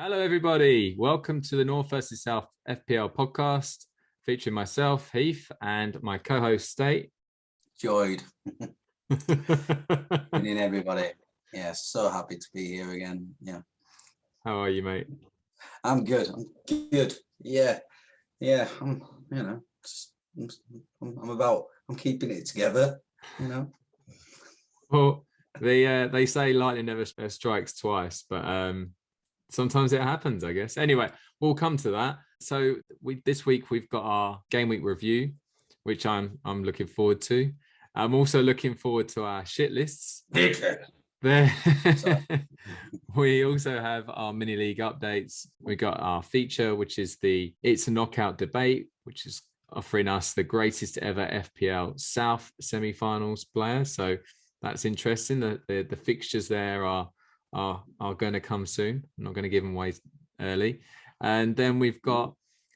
Hello, everybody. Welcome to the North versus South FPL podcast, featuring myself, Heath, and my co-host, State. Joyed. Good evening, everybody. Yeah, so happy to be here again. Yeah. How are you, mate? I'm good. Yeah. I'm keeping it together. Well, they say lightning never strikes twice, but sometimes it happens, I guess. Anyway, we'll come to that. So this week we've got our game week review, which I'm looking forward to. I'm also looking forward to our shit lists. There. We also have our mini league updates. We got our feature, which is the It's a Knockout debate, which is offering us the greatest ever FPL South semi-finals player. So that's interesting. The fixtures there are going to come soon. I'm not going to give them away early. And then we've got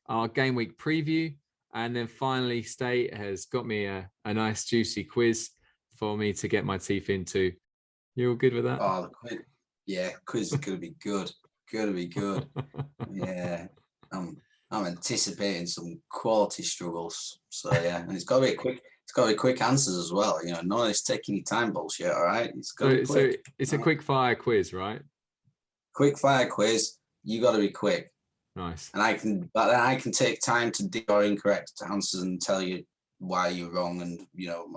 our game week preview. And then finally, State has got me a nice juicy quiz for me to get my teeth into. You all good with that? Oh, the quiz. Yeah, quiz is going to be good. Yeah, I'm anticipating some quality struggles. So yeah, and it's got to be quick. It's got to be quick answers as well. None of this taking your time bullshit. All right, it's got to be quick. So it's a quick fire quiz, right? Quick fire quiz. You got to be quick. Nice. And I can take time to dig your incorrect answers and tell you why you're wrong and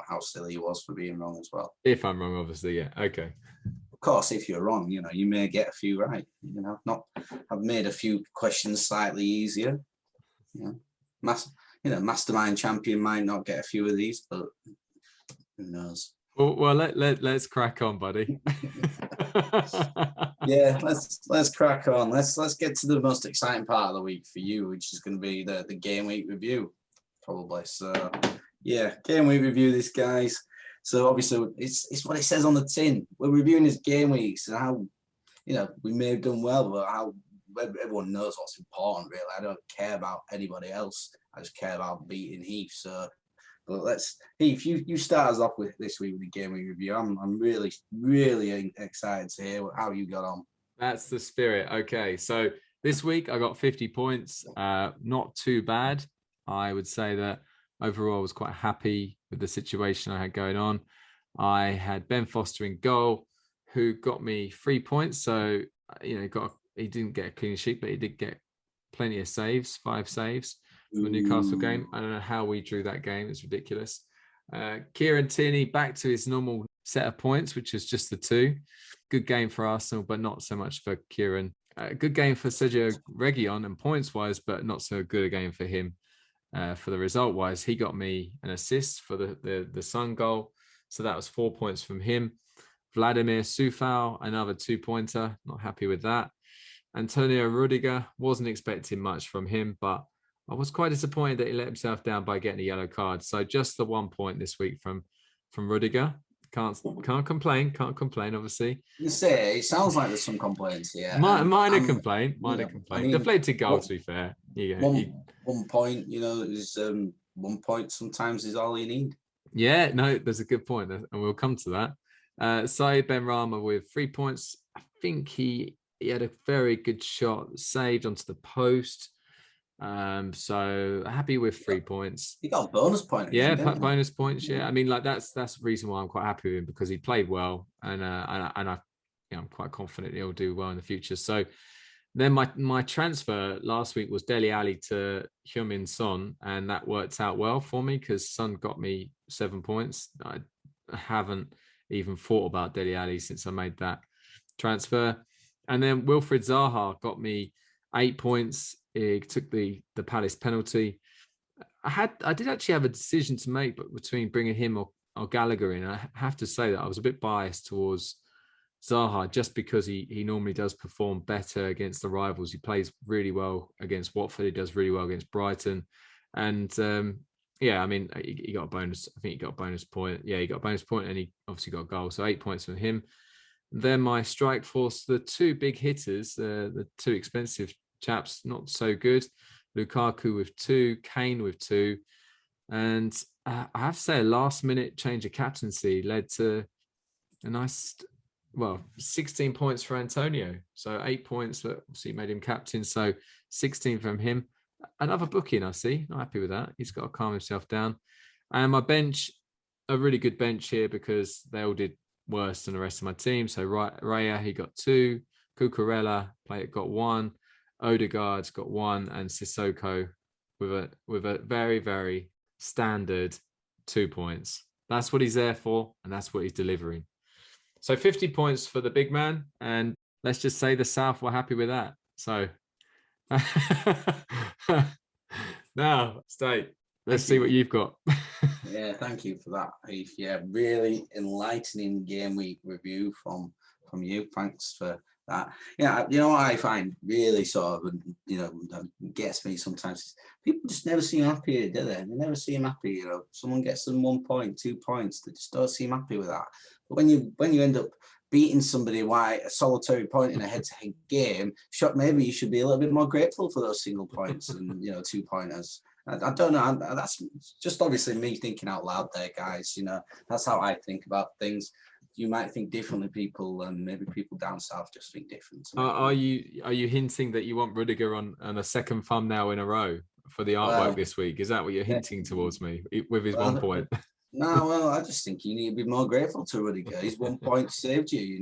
how silly you was for being wrong as well. If I'm wrong, obviously, yeah. Okay. Of course, if you're wrong, you may get a few right. I've made a few questions slightly easier. Mastermind champion might not get a few of these, but who knows? Well, let's crack on, buddy. Yeah, let's crack on. Let's get to the most exciting part of the week for you, which is going to be the game week review, probably. So yeah, game week review, this guys. So obviously it's what it says on the tin. We're reviewing his game weeks and how we may have done well, but how everyone knows what's important. Really, I don't care about anybody else. I just care about beating Heath. So. But Heath, you start us off with this week with the game week review. I'm really, really excited to hear how you got on. That's the spirit. Okay, so this week I got 50 points. Not too bad. I would say that overall I was quite happy with the situation I had going on. I had Ben Foster in goal, who got me 3 points. So he didn't get a clean sheet, but he did get plenty of saves, 5 saves. The Newcastle game. I don't know how we drew that game. It's ridiculous. Kieran Tierney back to his normal set of points, which is just the 2. Good game for Arsenal, but not so much for Kieran. Good game for Sergio Reguilon and points-wise, but not so good a game for him. For the result-wise, he got me an assist for the Sun goal. So that was 4 points from him. Vladimir Sufal, another 2-pointer. Not happy with that. Antonio Rudiger, wasn't expecting much from him, but I was quite disappointed that he let himself down by getting a yellow card. So just the 1 point this week from Rudiger. Can't complain. Obviously. You say it sounds like there's some complaints here. Minor complaint. Deflated goal. To be fair, one point. Is 1 point sometimes is all you need. Yeah, no, there's a good point, and we'll come to that. Saeed Benrahma with 3 points. I think he had a very good shot saved onto the post. So happy with 3 points. He got a bonus point. Yeah, bonus points. Yeah, I mean, like that's the reason why I'm quite happy with him, because he played well, and I'm quite confident he'll do well in the future. So then my transfer last week was Dele Alli to Heung-min Son, and that worked out well for me because Son got me 7 points. I haven't even thought about Dele Alli since I made that transfer, and then Wilfried Zaha got me 8 points. He took the Palace penalty. I did actually have a decision to make, but between bringing him or Gallagher in. I have to say that I was a bit biased towards Zaha just because he normally does perform better against the rivals. He plays really well against Watford. He does really well against Brighton. And I mean, he got a bonus. I think he got a bonus point. Yeah, he got a bonus point, and he obviously got a goal. So 8 points from him. Then my strike force, the 2 big hitters, the 2 expensive chaps, not so good. Lukaku with 2, Kane with 2, and I have to say a last minute change of captaincy led to a nice well, 16 points for Antonio. So 8 points that obviously made him captain. So 16 from him. Another booking, I see. Not happy with that. He's got to calm himself down. And my bench, a really good bench here because they all did worse than the rest of my team. So Raya, he got 2. Cucurella got 1. Odegaard's got 1. And Sissoko with a very, very standard 2 points. That's what he's there for, and that's what he's delivering. So 50 points for the big man, and let's just say the South were happy with that. So now, State, let's see what you've got. Yeah, thank you for that, Heath. Yeah, really enlightening game week review from you. Thanks for that. Yeah, you know what I find really sort of, gets me sometimes. People just never seem happy, do they? They never seem happy. You know, someone gets them 1 point, 2 points, they just don't seem happy with that. But when you end up beating somebody a solitary point in a head-to-head game, maybe you should be a little bit more grateful for those single points and 2-pointers. I don't know. That's just obviously me thinking out loud there, guys. That's how I think about things. You might think differently, people, and maybe people down south just think different. Are you hinting that you want Rudiger on a second thumbnail in a row for the artwork this week? Is that what you're hinting towards me with his 1 point? No, well, I just think you need to be more grateful to Rudiger. His 1 point saved you.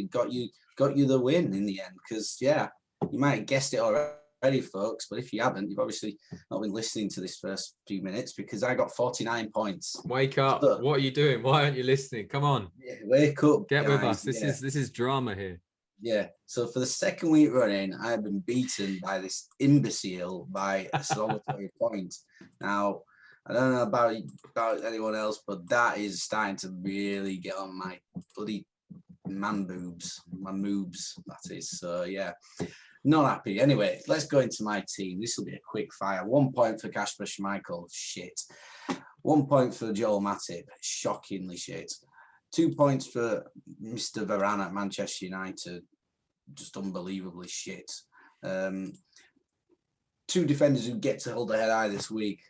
Got you the win in the end. Because you might have guessed it already, folks. But if you haven't, you've obviously not been listening to this first few minutes because I got 49 points. Wake up! So, what are you doing? Why aren't you listening? Come on, wake up! Get with us. This is drama here. Yeah. So for the second week running, I've been beaten by this imbecile by a solitary point. Now, I don't know about anyone else, but that is starting to really get on my bloody my moobs, that is. So, yeah, not happy. Anyway, let's go into my team. This will be a quick fire. 1 point for Kasper Schmeichel, shit. 1 point for Joel Matip, shockingly shit. 2 points for Mr. Varane at Manchester United, just unbelievably shit. 2 defenders who get to hold their head high this week.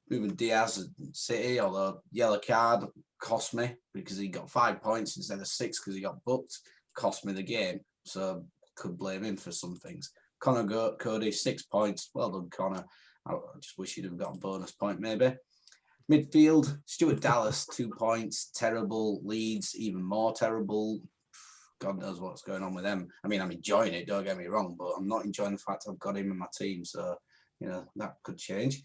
Ruben Diaz at City, although yellow card cost me because he got 5 points instead of 6 because he got booked. Cost me the game, so could blame him for some things. Connor Cody, 6 points. Well done, Connor. I just wish he'd have got a bonus point maybe. Midfield, Stuart Dallas, 2 points. Terrible. Leeds, even more terrible. God knows what's going on with them. I mean, I'm enjoying it, don't get me wrong, but I'm not enjoying the fact I've got him in my team. So, that could change.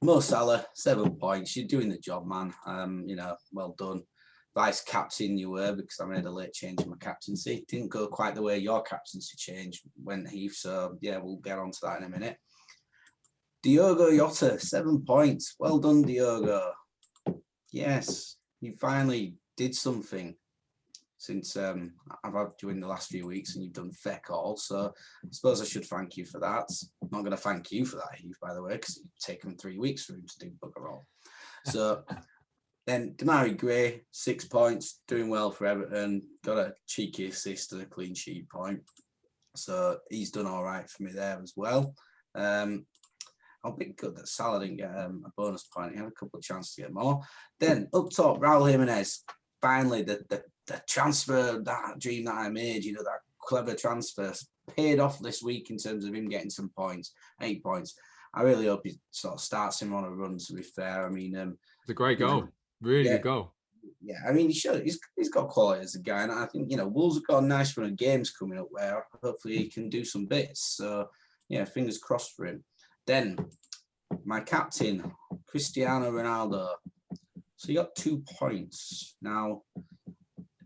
Mo Salah, 7 points. You're doing the job, man. Well done. Vice captain you were because I made a late change in my captaincy. Didn't go quite the way your captaincy change went, Heath. So, yeah, we'll get on to that in a minute. Diogo Jota, 7 points. Well done, Diogo. Yes, you finally did something since I've had you in the last few weeks and you've done feck all. So I suppose I should thank you for that. I'm not going to thank you for that, Heath, by the way, because it's taken 3 weeks for him to do bugger all. So then Damari Gray, 6 points, doing well for Everton. Got a cheeky assist and a clean sheet point. So he's done all right for me there as well. I'll be good that Salah didn't get a bonus point. He had a couple of chances to get more. Then up top, Raul Jimenez. Finally, the transfer, that dream that I made, that clever transfer, paid off this week in terms of him getting some points, 8 points. I really hope he sort of starts him on a run, to be fair. I mean, it's a great goal. Really good goal. Yeah, I mean, he's got quality as a guy. And I think, Wolves have got a nice run of games coming up where hopefully he can do some bits. So, yeah, fingers crossed for him. Then my captain, Cristiano Ronaldo. So he got 2 points now,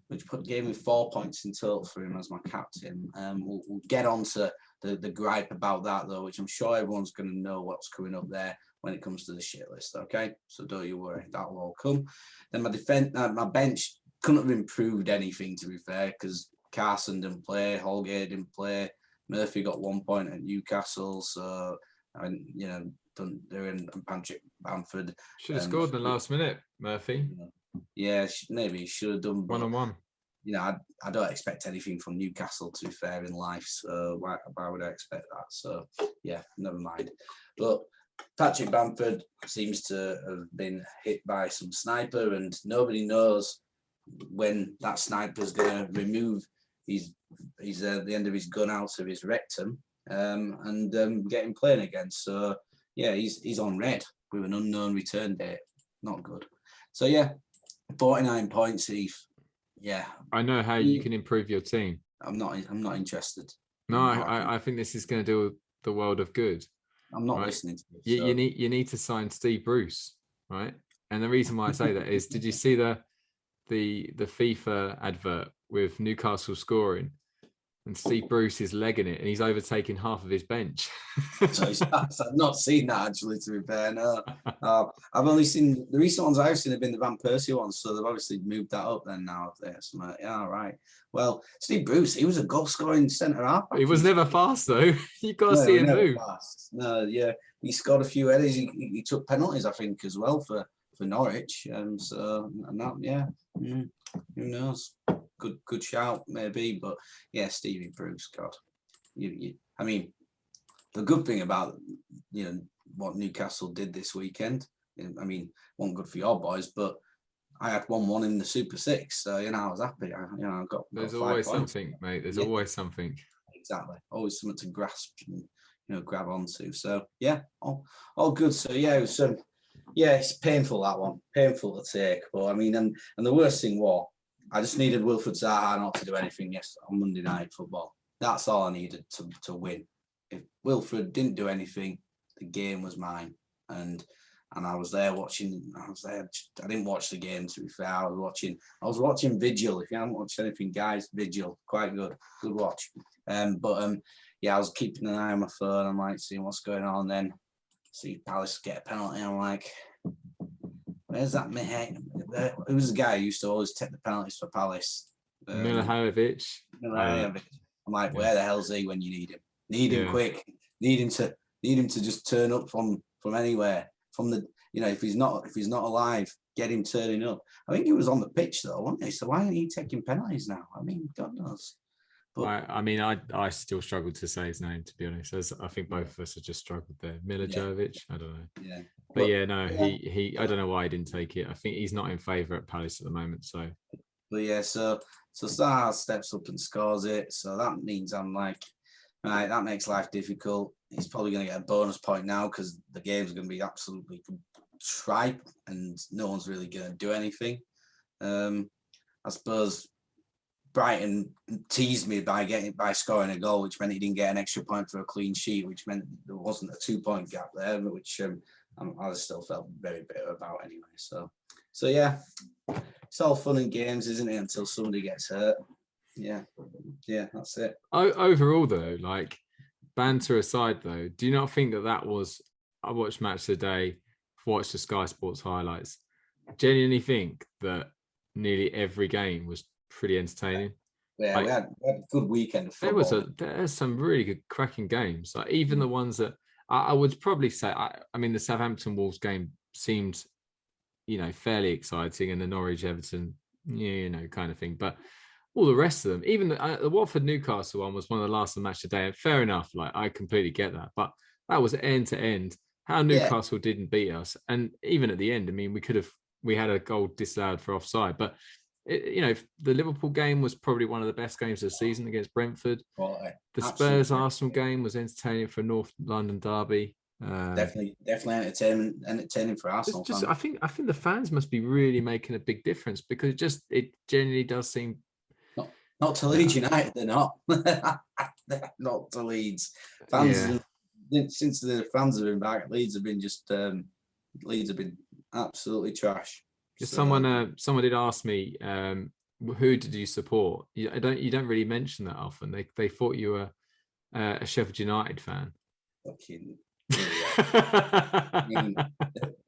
which gave me 4 points in total for him as my captain. We'll get on to the gripe about that, though, which I'm sure everyone's going to know what's coming up there when it comes to the shit list, okay? So don't you worry, that'll all come. Then my bench couldn't have improved anything, to be fair, because Carson didn't play, Holgate didn't play, Murphy got 1 point at Newcastle, so... and Patrick Bamford should have scored in the last minute, Murphy. Yeah, maybe he should have done. 1-on-1. I don't expect anything from Newcastle, to be fair, in life. So why would I expect that? So yeah, never mind. But Patrick Bamford seems to have been hit by some sniper, and nobody knows when that sniper's going to remove the end of his gun out of his rectum and get him playing again. So yeah, he's on red with an unknown return date. Not good. So yeah, 49 points, Heath. Yeah, I know how you can improve your team. I'm not interested. No, I think this is going to do the world of good. I'm not listening to this. You need to sign Steve Bruce, right? And the reason why I say that is, did you see the FIFA advert with Newcastle scoring, and Steve Bruce is legging it, and he's overtaking half of his bench? So I've not seen that, actually, to be fair. No, I've only seen the recent ones I've seen have been the Van Persie ones, so they've obviously moved that up then now. So like, yeah, all right. Well, Steve Bruce, he was a goal scoring centre half. He was never fast though. You got to see him move. Fast. No, yeah, he scored a few headers. He took penalties, I think, as well for Norwich. So and that, yeah, who knows? Good shout, maybe, but yeah, Stevie Bruce, God, I mean, the good thing about what Newcastle did this weekend, I mean, wasn't good for your boys, but I had 1-1 in the Super Six, so I was happy. I got. There's always something, mate. There's always something. Exactly, always something to grasp and grab onto. So yeah, all good. So yeah, it was it's painful, that one, painful to take. But I mean, and the worst thing was, I just needed Wilfred Zaha not to do anything on Monday Night Football. That's all I needed to win. If Wilfred didn't do anything, the game was mine. And I was there watching. I didn't watch the game, to be fair. I was watching Vigil. If you haven't watched anything, guys, Vigil, quite good watch. Yeah, I was keeping an eye on my phone. I'm like seeing what's going on. Then see Palace get a penalty. I'm like, where's that mate? Who was the guy who used to always take the penalties for Palace? Milivojevic. I'm like, where the hell's he when you need him? Need him quick. Need him to just turn up from anywhere. From the if he's not alive, get him turning up. I think he was on the pitch though, wasn't he? So why aren't he taking penalties now? I mean, God knows. But I still struggle to say his name, to be honest. As I think both of us have just struggled there. Milivojevic, I don't know. Yeah. But he I don't know why he didn't take it. I think he's not in favour at Palace at the moment. So but yeah, so Zaha steps up and scores it. So that means I'm like, right, that makes life difficult. He's probably going to get a bonus point now because the game's going to be absolutely tripe and no one's really going to do anything. I suppose Brighton teased me by scoring a goal, which meant he didn't get an extra point for a clean sheet, which meant there wasn't a 2-point gap there, which I still felt very bitter about anyway. So yeah, it's all fun and games, isn't it? Until somebody gets hurt. Yeah, that's it. Overall, though, like banter aside, though, do you not think that was? I watched Match of the Day, watched the Sky Sports highlights. Genuinely think that nearly every game was pretty entertaining. Yeah, we had a good weekend of football. There's some really good cracking games. Like even the ones that I would probably say. I mean, the Southampton Wolves game seemed, fairly exciting, and the Norwich Everton, kind of thing. But all the rest of them, even the Watford Newcastle one was one of the last of the Match of the Day. And fair enough, like I completely get that. But that was end to end. How Newcastle didn't beat us, and even at the end, I mean, we had a goal disallowed for offside, but. The Liverpool game was probably one of the best games of the season against Brentford. The Spurs Arsenal game was entertaining for North London derby. Definitely entertaining for Arsenal. I think the fans must be really making a big difference because it genuinely does seem. Not to Leeds United, they're not. Not to Leeds. Fans since the fans have been back, Leeds have been absolutely trash. Someone did ask me, who did you support? You don't really mention that often. They thought you were a Sheffield United fan. Fucking. I mean,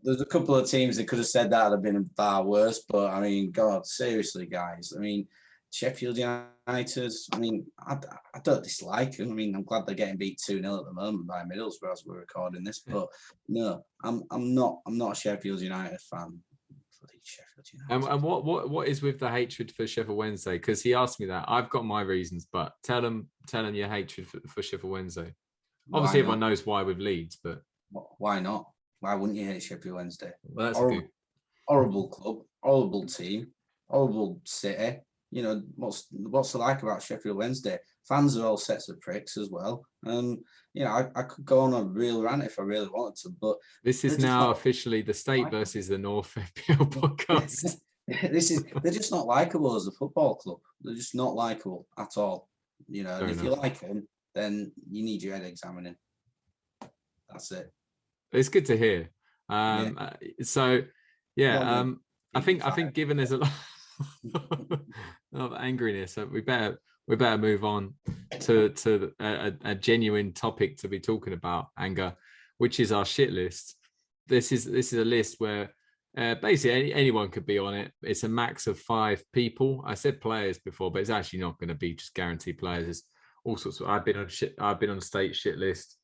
there's a couple of teams that could have said that have been far worse, but I mean, God, seriously, guys. I mean, Sheffield United. I mean, I don't dislike them. I mean, I'm glad they're getting beat 2-0 at the moment by Middlesbrough as we're recording this. But no, I'm not a Sheffield United fan. Sheffield United. And what is with the hatred for Sheffield Wednesday? Because he asked me that. I've got my reasons, but tell him your hatred for Sheffield Wednesday. Obviously, everyone knows why with Leeds, but why not? Why wouldn't you hate Sheffield Wednesday? Well, that's horrible club, horrible team. horrible city. You know, what's it like about Sheffield Wednesday? Fans are all sets of pricks as well. And, you know, I could go on a real rant if I really wanted to, but this is now officially the State versus the North FPL podcast. They're just not likable as a football club. They're just not likable at all. You know, and if you like them, then you need your head examining. That's it. It's good to hear. So yeah, I think given there's a lot of angriness, we better move on to a genuine topic to be talking about, anger, which is our shit list. This is a list where basically anyone could be on it. It's a max of 5 people. I said players before, but it's actually not going to be just guaranteed players. There's all sorts of. I've been on a state shit list.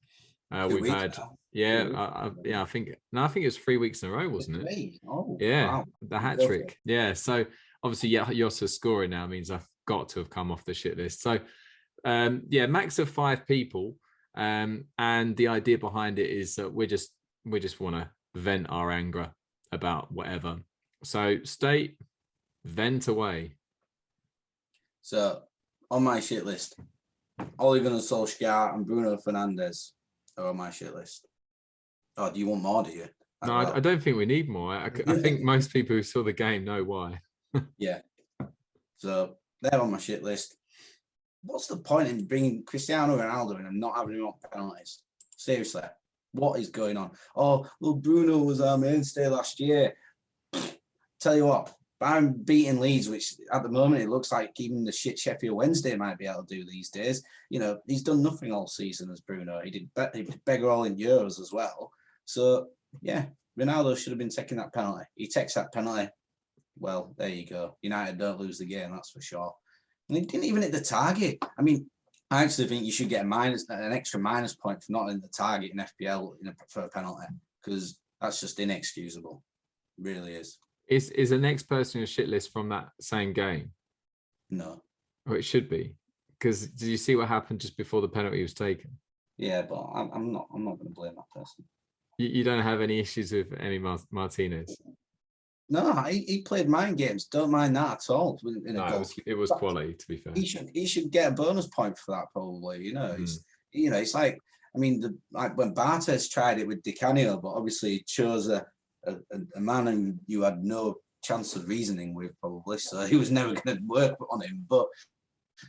We've had I think it was 3 weeks in a row, wasn't it? Oh, yeah, wow. The hat trick. Yeah, so obviously, Yosa's scoring now means I've got to have come off the shit list. So max of 5 people, and the idea behind it is that we just want to vent our anger about whatever. So State, vent away. So on my shit list, Ole Gunnar Solskjaer and Bruno Fernandes are on my shit list. Oh, do you want more, do you? No, I don't think we need more. I think most people who saw the game know why. Yeah. So they're on my shit list. What's the point in bringing Cristiano Ronaldo in and not having him on penalties? Seriously, what is going on? Oh, well, Bruno was our mainstay last year. Tell you what, I'm beating Leeds, which at the moment it looks like even the shit Sheffield Wednesday might be able to do these days. You know, he's done nothing all season as Bruno. He did beggar all in Euros as well. So yeah, Ronaldo should have been taking that penalty. He takes that penalty. Well, there you go. United don't lose the game, that's for sure. And he didn't even hit the target. I mean, I actually think you should get an extra minus point for not hitting the target in FPL for a penalty, because that's just inexcusable. It really is. Is the next person on your shit list from that same game? No. Or it should be, because did you see what happened just before the penalty was taken? Yeah, but I'm not going to blame that person. You don't have any issues with Emi Martinez? No, he played mind games. Don't mind that at all. It was quality, to be fair. He should get a bonus point for that, probably. You know, it's like, I mean, when Bartes tried it with Di Canio, but obviously he chose a man who you had no chance of reasoning with, probably, so he was never going to work on him. But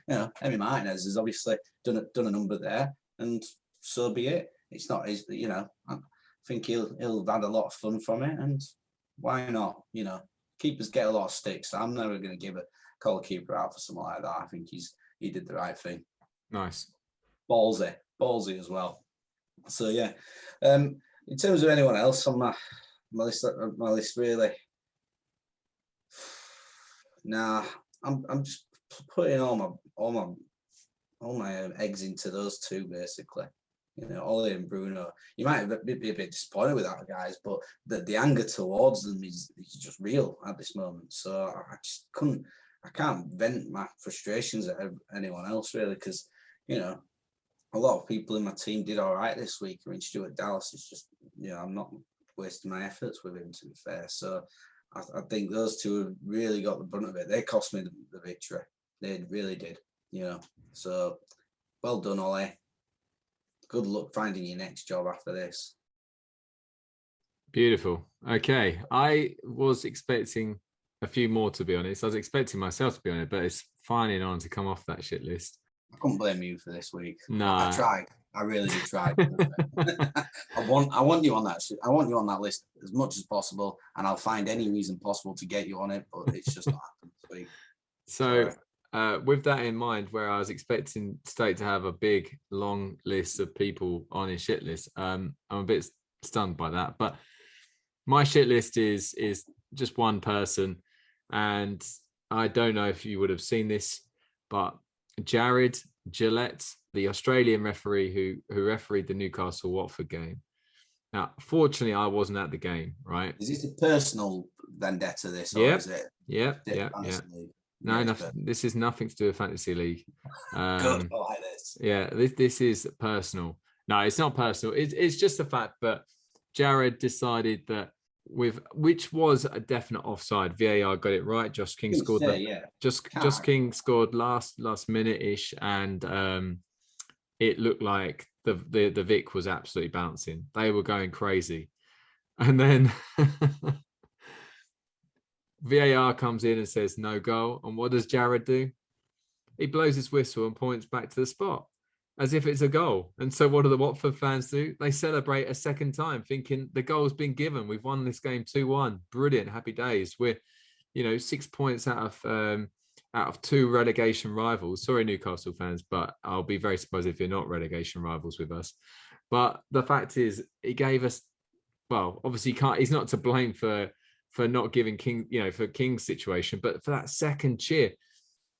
you know, Emi Martinez has obviously done a number there, and so be it. It's not his, you know. I think he'll have had a lot of fun from it, and why not? You know, keepers get a lot of sticks. So I'm never going to give a call keeper out for something like that. I think he did the right thing. Nice, ballsy as well. So yeah, in terms of anyone else on my list, really, nah. I'm just putting all my eggs into those two, basically. You know, Ole and Bruno. You might be a bit disappointed with that, guys, but the anger towards them is just real at this moment. So I can't vent my frustrations at anyone else, really, because, you know, a lot of people in my team did all right this week. I mean, Stuart Dallas is just, you know, I'm not wasting my efforts with him, to be fair. So I think those two have really got the brunt of it. They cost me the victory. They really did, you know. So well done, Ole. Good luck finding your next job after this. Beautiful. Okay. I was expecting a few more, to be honest. I was expecting myself to be on it, but it's finding on to come off that shit list. I couldn't blame you for this week. No. I tried. I really did try. I want you on that. I want you on that list as much as possible, and I'll find any reason possible to get you on it, but it's just not happened this week. So with that in mind, where I was expecting State to have a big, long list of people on his shit list, I'm a bit stunned by that. But my shit list is just one person, and I don't know if you would have seen this, but Jared Gillette, the Australian referee who refereed the Newcastle Watford game. Now, fortunately, I wasn't at the game, right? Is this a personal vendetta, this, or yep. is it? Yeah. No, this is nothing to do with Fantasy League. Good, I like this. Yeah, this is personal. No, it's not personal. It's just the fact that Jared decided that which was a definite offside. VAR got it right. Josh King scored that. Yeah. Josh King scored last minute ish, and it looked like the Vic was absolutely bouncing. They were going crazy, and then VAR comes in and says no goal. And what does Jared do? He blows his whistle and points back to the spot as if it's a goal. And so what do the Watford fans do? They celebrate a second time, thinking the goal's been given. We've won this game 2-1. Brilliant. Happy days. We're, 6 points out of 2 relegation rivals. Sorry, Newcastle fans, but I'll be very surprised if you're not relegation rivals with us. But the fact is, he gave us, well, obviously he's not to blame for not giving King, for King's situation, but for that second cheer.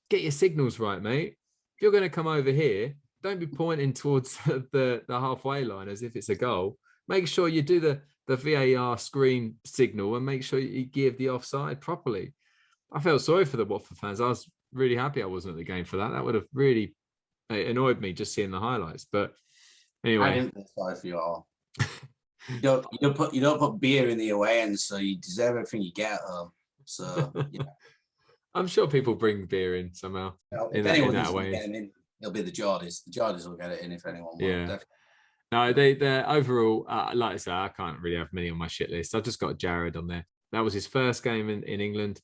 Get your signals right, mate. If you're going to come over here, don't be pointing towards the halfway line as if it's a goal. Make sure you do the VAR screen signal and make sure you give the offside properly. I felt sorry for the Watford fans. I was really happy I wasn't at the game for that. That would have really annoyed me just seeing the highlights. But anyway, I didn't feel sorry for you all. You don't put beer in the away end, so you deserve everything you get at home. So yeah. I'm sure people bring beer in somehow. If anyone doesn't get him in, it'll be the Geordies. The Geordies will get it in if anyone will. Yeah. No, they're overall, like I say, I can't really have many on my shit list. I've just got Jared on there. That was his first game in England,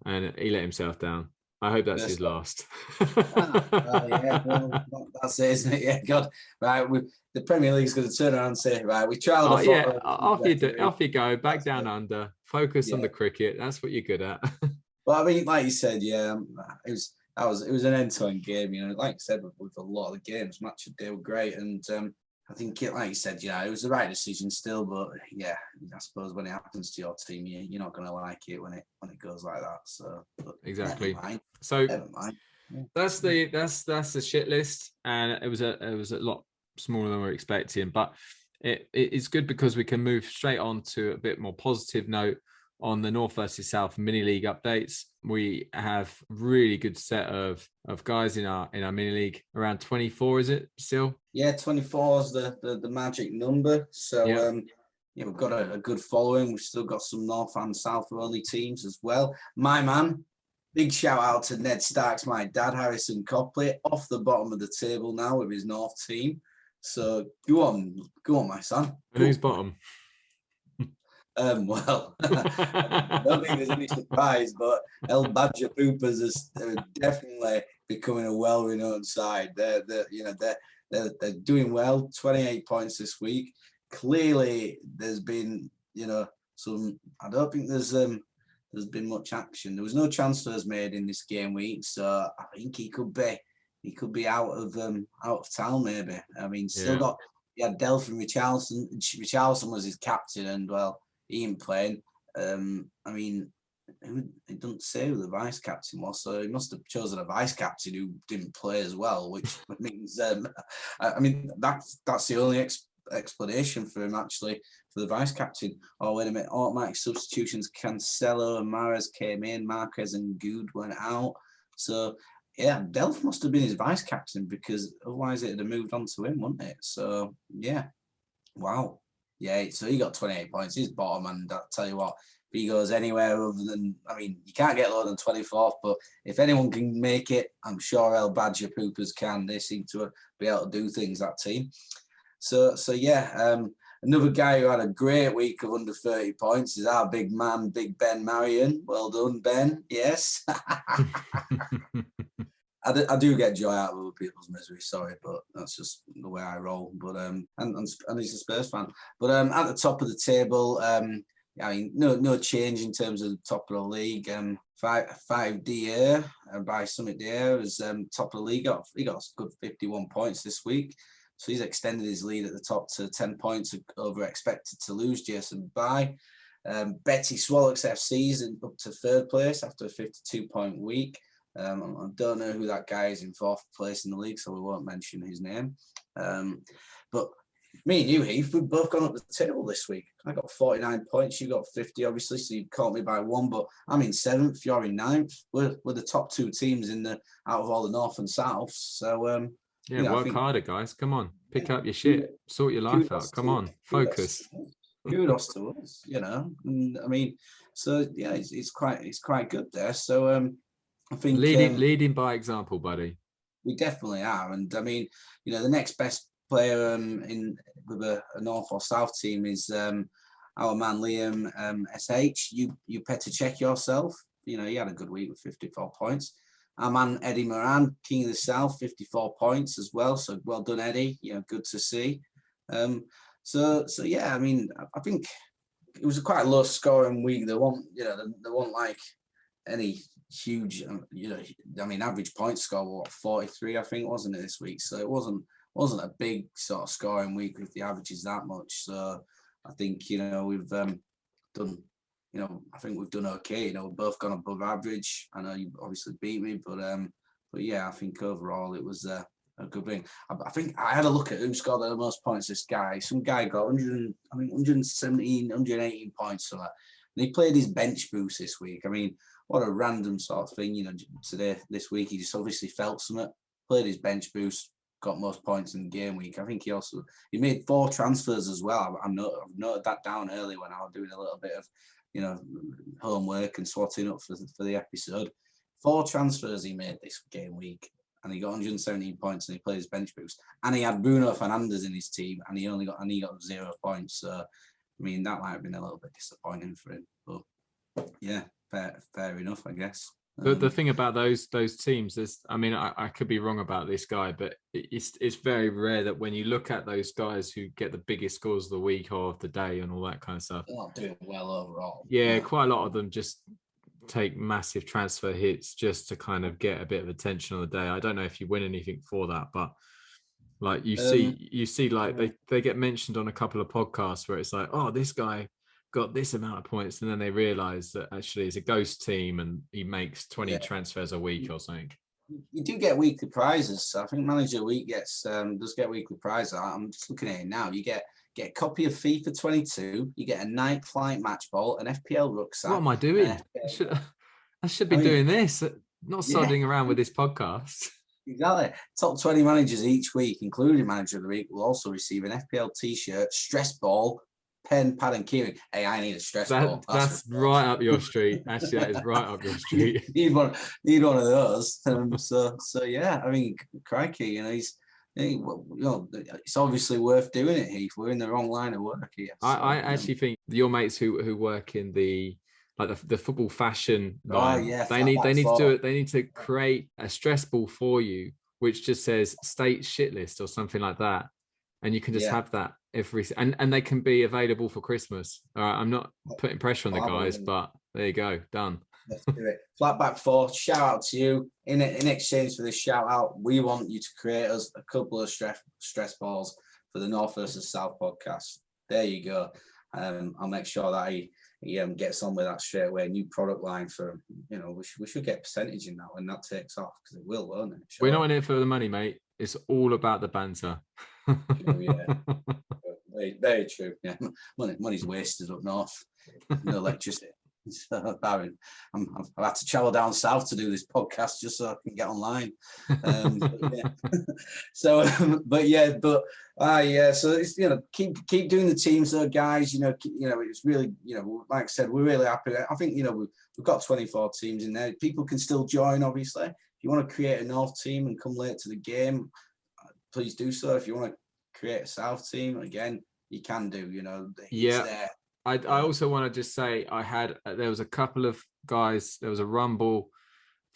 and he let himself down. I hope that's his last. Yeah, well, that's it, isn't it? Yeah, God. Right, the Premier League's going to turn around and say, right, we trialled. Off you go, back down under, focus on the cricket. That's what you're good at. Well, I mean, like you said, yeah, it was an end-to-end game. Like I said, with a lot of the games, match of the day were great, and I think, like you said, it was the right decision still. But yeah, I suppose when it happens to your team, you're not going to like it when it goes like that. So exactly. Never mind. So never mind. Yeah. That's the shit list, and it was a lot smaller than we were expecting, but it's good because we can move straight on to a bit more positive note. On the North versus South mini league updates, we have really good set of guys in our mini league. Around 24, is it still? Yeah, 24 is the magic number. So we've got a good following. We've still got some North and South only teams as well. My man, big shout out to Ned Starks, my dad, Harrison Copley, off the bottom of the table now with his North team. So go on, my son. And who's bottom? Well, I don't think there's any surprise, but El Badger Poopers are definitely becoming a well-renowned side. They're doing well. 28 points this week. Clearly, there's been some. I don't think there's been much action. There was no transfers made in this game week, so I think he could be out of town maybe. I mean, still got. He had Delphin Richarlison. Richarlison was his captain, and well. He ain't playing. I mean, it doesn't say who the vice captain was, so he must have chosen a vice captain who didn't play as well, which means, I mean, that's the only explanation for him actually for the vice captain. Oh, wait a minute, automatic substitutions. Cancelo and Mahrez came in, Marquez and Good went out. So yeah, Delph must have been his vice captain because otherwise it'd have moved on to him, wouldn't it? So yeah, wow. Yeah, so he got 28 points. He's bottom, and I'll tell you what, if he goes anywhere other than, I mean, you can't get lower than 24th, but if anyone can make it, I'm sure El Badger Poopers can. They seem to be able to do things, that team. So yeah, another guy who had a great week of under 30 points is our big man, Big Ben Marion. Well done, Ben. Yes. I do get joy out of other people's misery, sorry, but that's just the way I roll. But and he's a Spurs fan. But at the top of the table, I mean, no change in terms of the top of the league. 5 Dier by Summit Dier is top of the league. He got a good 51 points this week, so he's extended his lead at the top to 10 points over expected to lose Jason By. Betty Swallocks FC's up to third place after a 52-point week. I don't know who that guy is in fourth place in the league, so we won't mention his name. But me and you, Heath, we've both gone up the table this week. I got 49 points, you got 50, obviously, so you caught me by 1, but I'm in 7th, you're in 9th. We're the top 2 teams out of all the North and South. So work harder, guys. Come on, pick up your shit, sort your life out. Come on, focus. kudos to us, And, I mean, so yeah, it's quite good there. So I think leading by example, buddy. We definitely are, and I mean, the next best player with a North or South team is our man Liam SH. You better check yourself. He had a good week with 54 points. Our man Eddie Moran, King of the South, 54 points as well. So well done, Eddie. Good to see. So yeah, I mean, I think it was a quite low scoring week. There weren't like any huge, I mean, average point score 43, I think, wasn't it this week? So it wasn't a big sort of scoring week with the averages that much. So I think we've done. I think we've done okay. We've both gone above average. I know you obviously beat me, but yeah, I think overall it was a good thing. I think I had a look at who scored the most points. This guy, some guy got 117, 118 points or that. And he played his bench boost this week. I mean, what a random sort of thing, this week he just obviously felt something, played his bench boost, got most points in the game week. I think he made 4 transfers as well. I've noted that down early when I was doing a little bit of, homework and swatting up for the episode. 4 transfers he made this game week, and he got 117 points, and he played his bench boost. And he had Bruno Fernandes in his team, and he got 0 points. So, I mean, that might have been a little bit disappointing for him. But yeah, fair enough, I guess. The thing about those teams is, I mean, I could be wrong about this guy, but it's very rare that when you look at those guys who get the biggest scores of the week or of the day and all that kind of stuff, they're not doing well overall. Yeah, quite a lot of them just take massive transfer hits just to kind of get a bit of attention on the day. I don't know if you win anything for that, but like you see like they get mentioned on a couple of podcasts where it's like, oh, this guy got this amount of points, and then they realize that actually it's a ghost team and he makes 20 transfers a week or something. You do get weekly prizes. So I think Manager of the Week does get weekly prizes. I'm just looking at it now. You get a copy of FIFA 22. You get a Nike Flight match ball, an FPL rucksack. What am I doing? I should be doing this, not sodding around with this podcast. Exactly. Top 20 managers each week, including Manager of the Week, will also receive an FPL t-shirt, stress ball, pen, pad, and keyring. Hey, I need a stress ball. That's right up your street. Actually, that is right up your street. need one of those. So yeah, I mean, crikey, it's obviously worth doing it, Heath. We're in the wrong line of work here. So, I actually think your mates who work in the football fashion line, they need to do it. They need to create a stress ball for you, which just says state shit list or something like that. And you can just have that and they can be available for Christmas. All right, I'm not putting pressure on the guys, but there you go, done. Let's do it. Flatback 4, shout out to you. In exchange for this shout out, we want you to create us a couple of stress balls for the North versus South podcast. There you go. I'll make sure that he gets on with that straight away. New product line for him. We should get percentage in that when that takes off, because it will, won't it? Sure. We're not in it for the money, mate. It's all about the banter. True, yeah. Very, very true. Yeah, money's wasted up north. No electricity. So, Baron, I've had to travel down south to do this podcast just so I can get online. So it's keep doing the teams though, guys. It's really like I said, we're really happy. I think we've got 24 teams in there. People can still join, obviously. If you want to create a North team and come late to the game, please do so. If you want to create a South team, again, you can do. It's there. I also want to just say there was a couple of guys, there was a rumble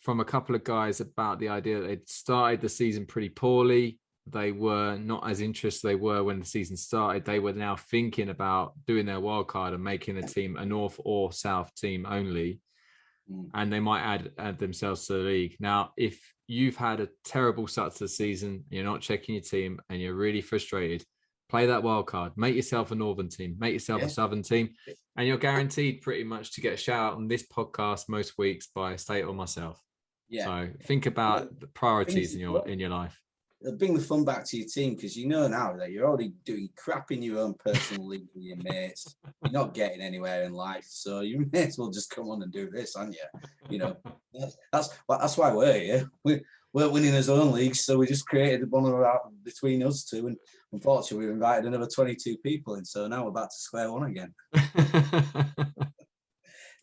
from a couple of guys about the idea that they'd started the season pretty poorly. They were not as interested they were when the season started. They were now thinking about doing their wild card and making a team a North or South team only. And they might add themselves to the league. Now, if you've had a terrible start to the season, you're not checking your team and you're really frustrated, play that wild card, make yourself a Northern team, make yourself a Southern team, and you're guaranteed pretty much to get a shout out on this podcast most weeks by State or myself. Yeah. So think about the priorities in your life. It'll bring the fun back to your team, because now that you're already doing crap in your own personal league with your mates. You're not getting anywhere in life, so you may as well just come on and do this, aren't you? That's why we're here. We're winning his own leagues, so we just created one between us two, and unfortunately, we've invited another 22 people in, so now we're back to square one again.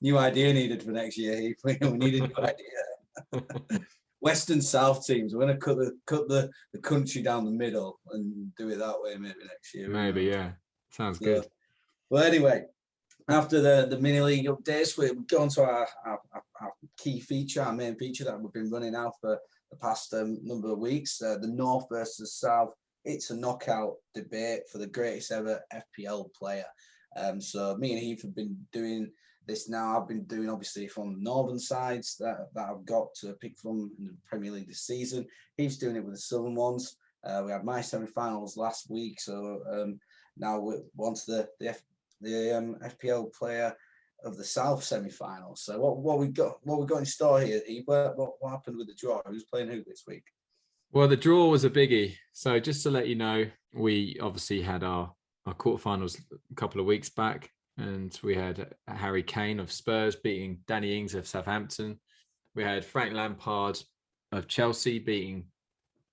New idea needed for next year, Heath. We need a new idea. West and South teams. We're going to cut the country down the middle and do it that way maybe next year. Maybe, yeah. Sounds good. Well, anyway, after the mini league updates, we're going to our key feature, our main feature that we've been running now for the past number of weeks. The North versus South. It's a knockout debate for the greatest ever FPL player. So me and Heath have been doing this now. I've been doing obviously from the northern sides that I've got to pick from in the Premier League this season. Heath's doing it with the southern ones. We had my semi-finals last week, so now we're on to the FPL player of the South semi-finals. So what we got in store here, Heath? What happened with the draw? Who's playing who this week? Well, the draw was a biggie. So just to let you know, we obviously had our quarterfinals a couple of weeks back, and we had Harry Kane of Spurs beating Danny Ings of Southampton. We had Frank Lampard of Chelsea beating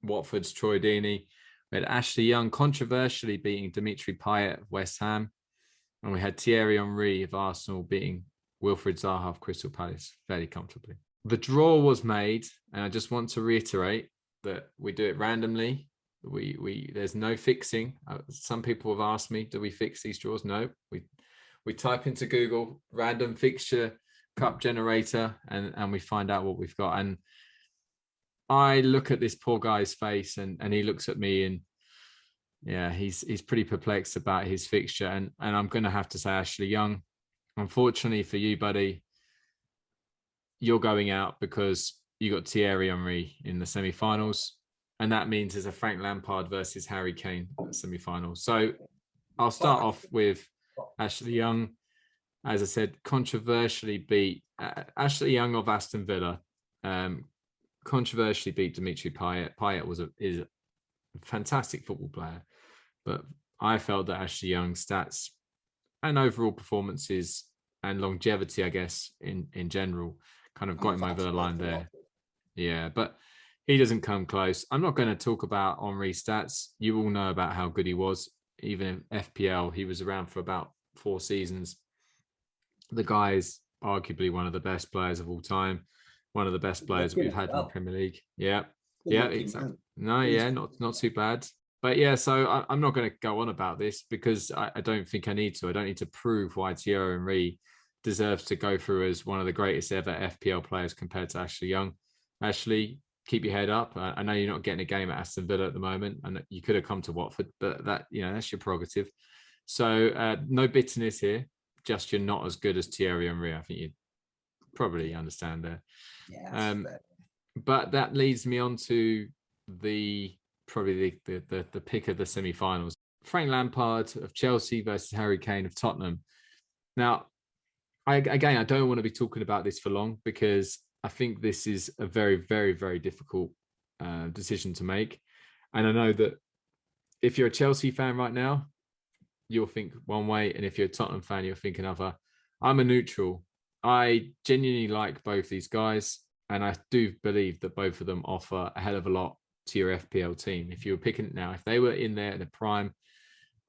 Watford's Troy Deeney. We had Ashley Young controversially beating Dimitri Payet of West Ham. And we had Thierry Henry of Arsenal beating Wilfried Zaha of Crystal Palace fairly comfortably. The draw was made, and I just want to reiterate that we do it randomly. There's no fixing. Some people have asked me, do we fix these draws? No, we type into Google random fixture cup generator and we find out what we've got. And I look at this poor guy's face and he looks at me and yeah, he's pretty perplexed about his fixture. And I'm going to have to say Ashley Young, unfortunately for you, buddy, you're going out because you got Thierry Henry in the semi-finals. And that means there's a Frank Lampard versus Harry Kane at the semi-finals. So I'll start off with Ashley Young. As I said, controversially beat Ashley Young of Aston Villa. Controversially beat Dimitri Payet. Payet is a fantastic football player, but I felt that Ashley Young's stats and overall performances and longevity, I guess, in general, kind of got him over the line there. Yeah, but he doesn't come close. I'm not going to talk about Henry's stats. You all know about how good he was. Even in FPL, he was around for about 4 seasons. The guy is arguably one of the best players of all time. One of the best players we've had in the Premier League. Yeah, exactly. No, yeah, not too bad. But yeah, so I'm not going to go on about this because I don't think I need to. I don't need to prove why Thierry Henry deserves to go through as one of the greatest ever FPL players compared to Ashley Young. Ashley, keep your head up. I know you're not getting a game at Aston Villa at the moment, and you could have come to Watford, but that's your prerogative. So no bitterness here. Just you're not as good as Thierry Henry. I think you probably understand there. Yeah. But that leads me on to the pick of the semi-finals. Frank Lampard of Chelsea versus Harry Kane of Tottenham. Now, I don't want to be talking about this for long because I think this is a very, very, very difficult decision to make. And I know that if you're a Chelsea fan right now, you'll think one way. And if you're a Tottenham fan, you'll think another. I'm a neutral. I genuinely like both these guys. And I do believe that both of them offer a hell of a lot to your FPL team. If you were picking it now, if they were in there at the prime,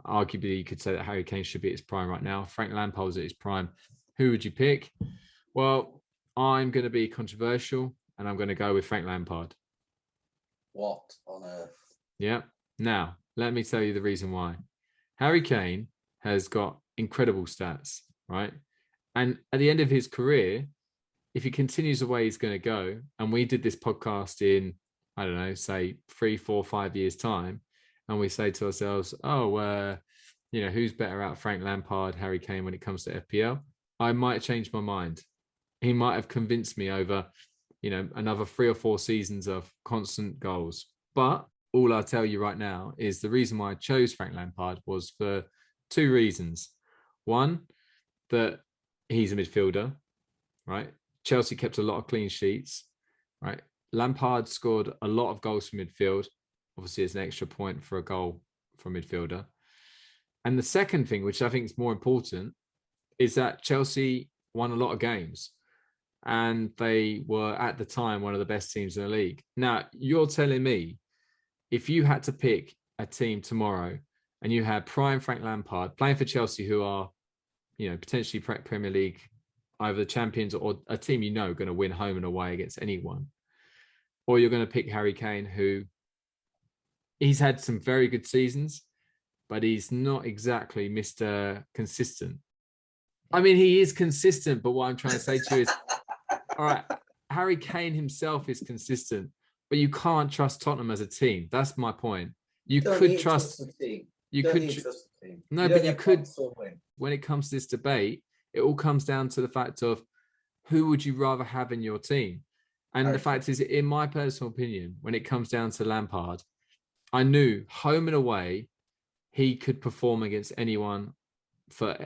arguably you could say that Harry Kane should be at his prime right now. Frank Lampard's at his prime. Who would you pick? Well, I'm going to be controversial and I'm going to go with Frank Lampard. What on earth? Yeah. Now, let me tell you the reason why. Harry Kane has got incredible stats, right? And at the end of his career, if he continues the way he's going to go, and we did this podcast in, I don't know, say 3, 4, 5 years time, and we say to ourselves, who's better out, Frank Lampard, Harry Kane when it comes to FPL? I might change my mind. He might have convinced me over, another 3 or 4 seasons of constant goals. But all I'll tell you right now is the reason why I chose Frank Lampard was for 2 reasons. One, that he's a midfielder, right? Chelsea kept a lot of clean sheets, right? Lampard scored a lot of goals from midfield. Obviously, it's an extra point for a goal from midfielder. And the second thing, which I think is more important, is that Chelsea won a lot of games. And they were, at the time, one of the best teams in the league. Now, you're telling me, if you had to pick a team tomorrow and you had prime Frank Lampard playing for Chelsea, who are, potentially Premier League, either the champions or a team going to win home and away against anyone, or you're going to pick Harry Kane, who he's had some very good seasons, but he's not exactly Mr. Consistent. I mean, he is consistent, but what I'm trying to say to you is, all right, Harry Kane himself is consistent, but you can't trust Tottenham as a team. That's my point. You could trust the team. You could trust the team. No, but you could. When it comes to this debate, it all comes down to the fact of who would you rather have in your team. And the fact is, in my personal opinion, when it comes down to Lampard, I knew home and away, he could perform against anyone for,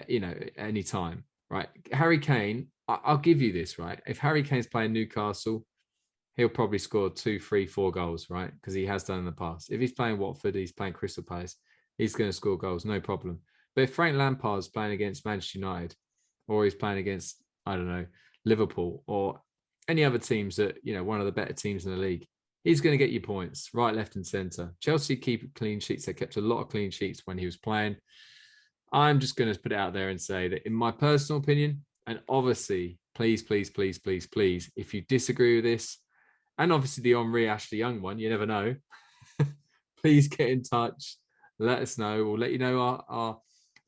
any time, right? Harry Kane, I'll give you this, right? If Harry Kane's playing Newcastle, he'll probably score 2, 3, 4 goals, right? Because he has done in the past. If he's playing Watford, he's playing Crystal Palace, he's going to score goals, no problem. But if Frank Lampard's playing against Manchester United, or he's playing against, I don't know, Liverpool, or any other teams that, one of the better teams in the league, he's going to get you points right, left and centre. Chelsea keep clean sheets. They kept a lot of clean sheets when he was playing. I'm just going to put it out there and say that in my personal opinion, and obviously, please, if you disagree with this, and obviously the Henri Ashley Young one, you never know, please get in touch. Let us know. We'll let you know our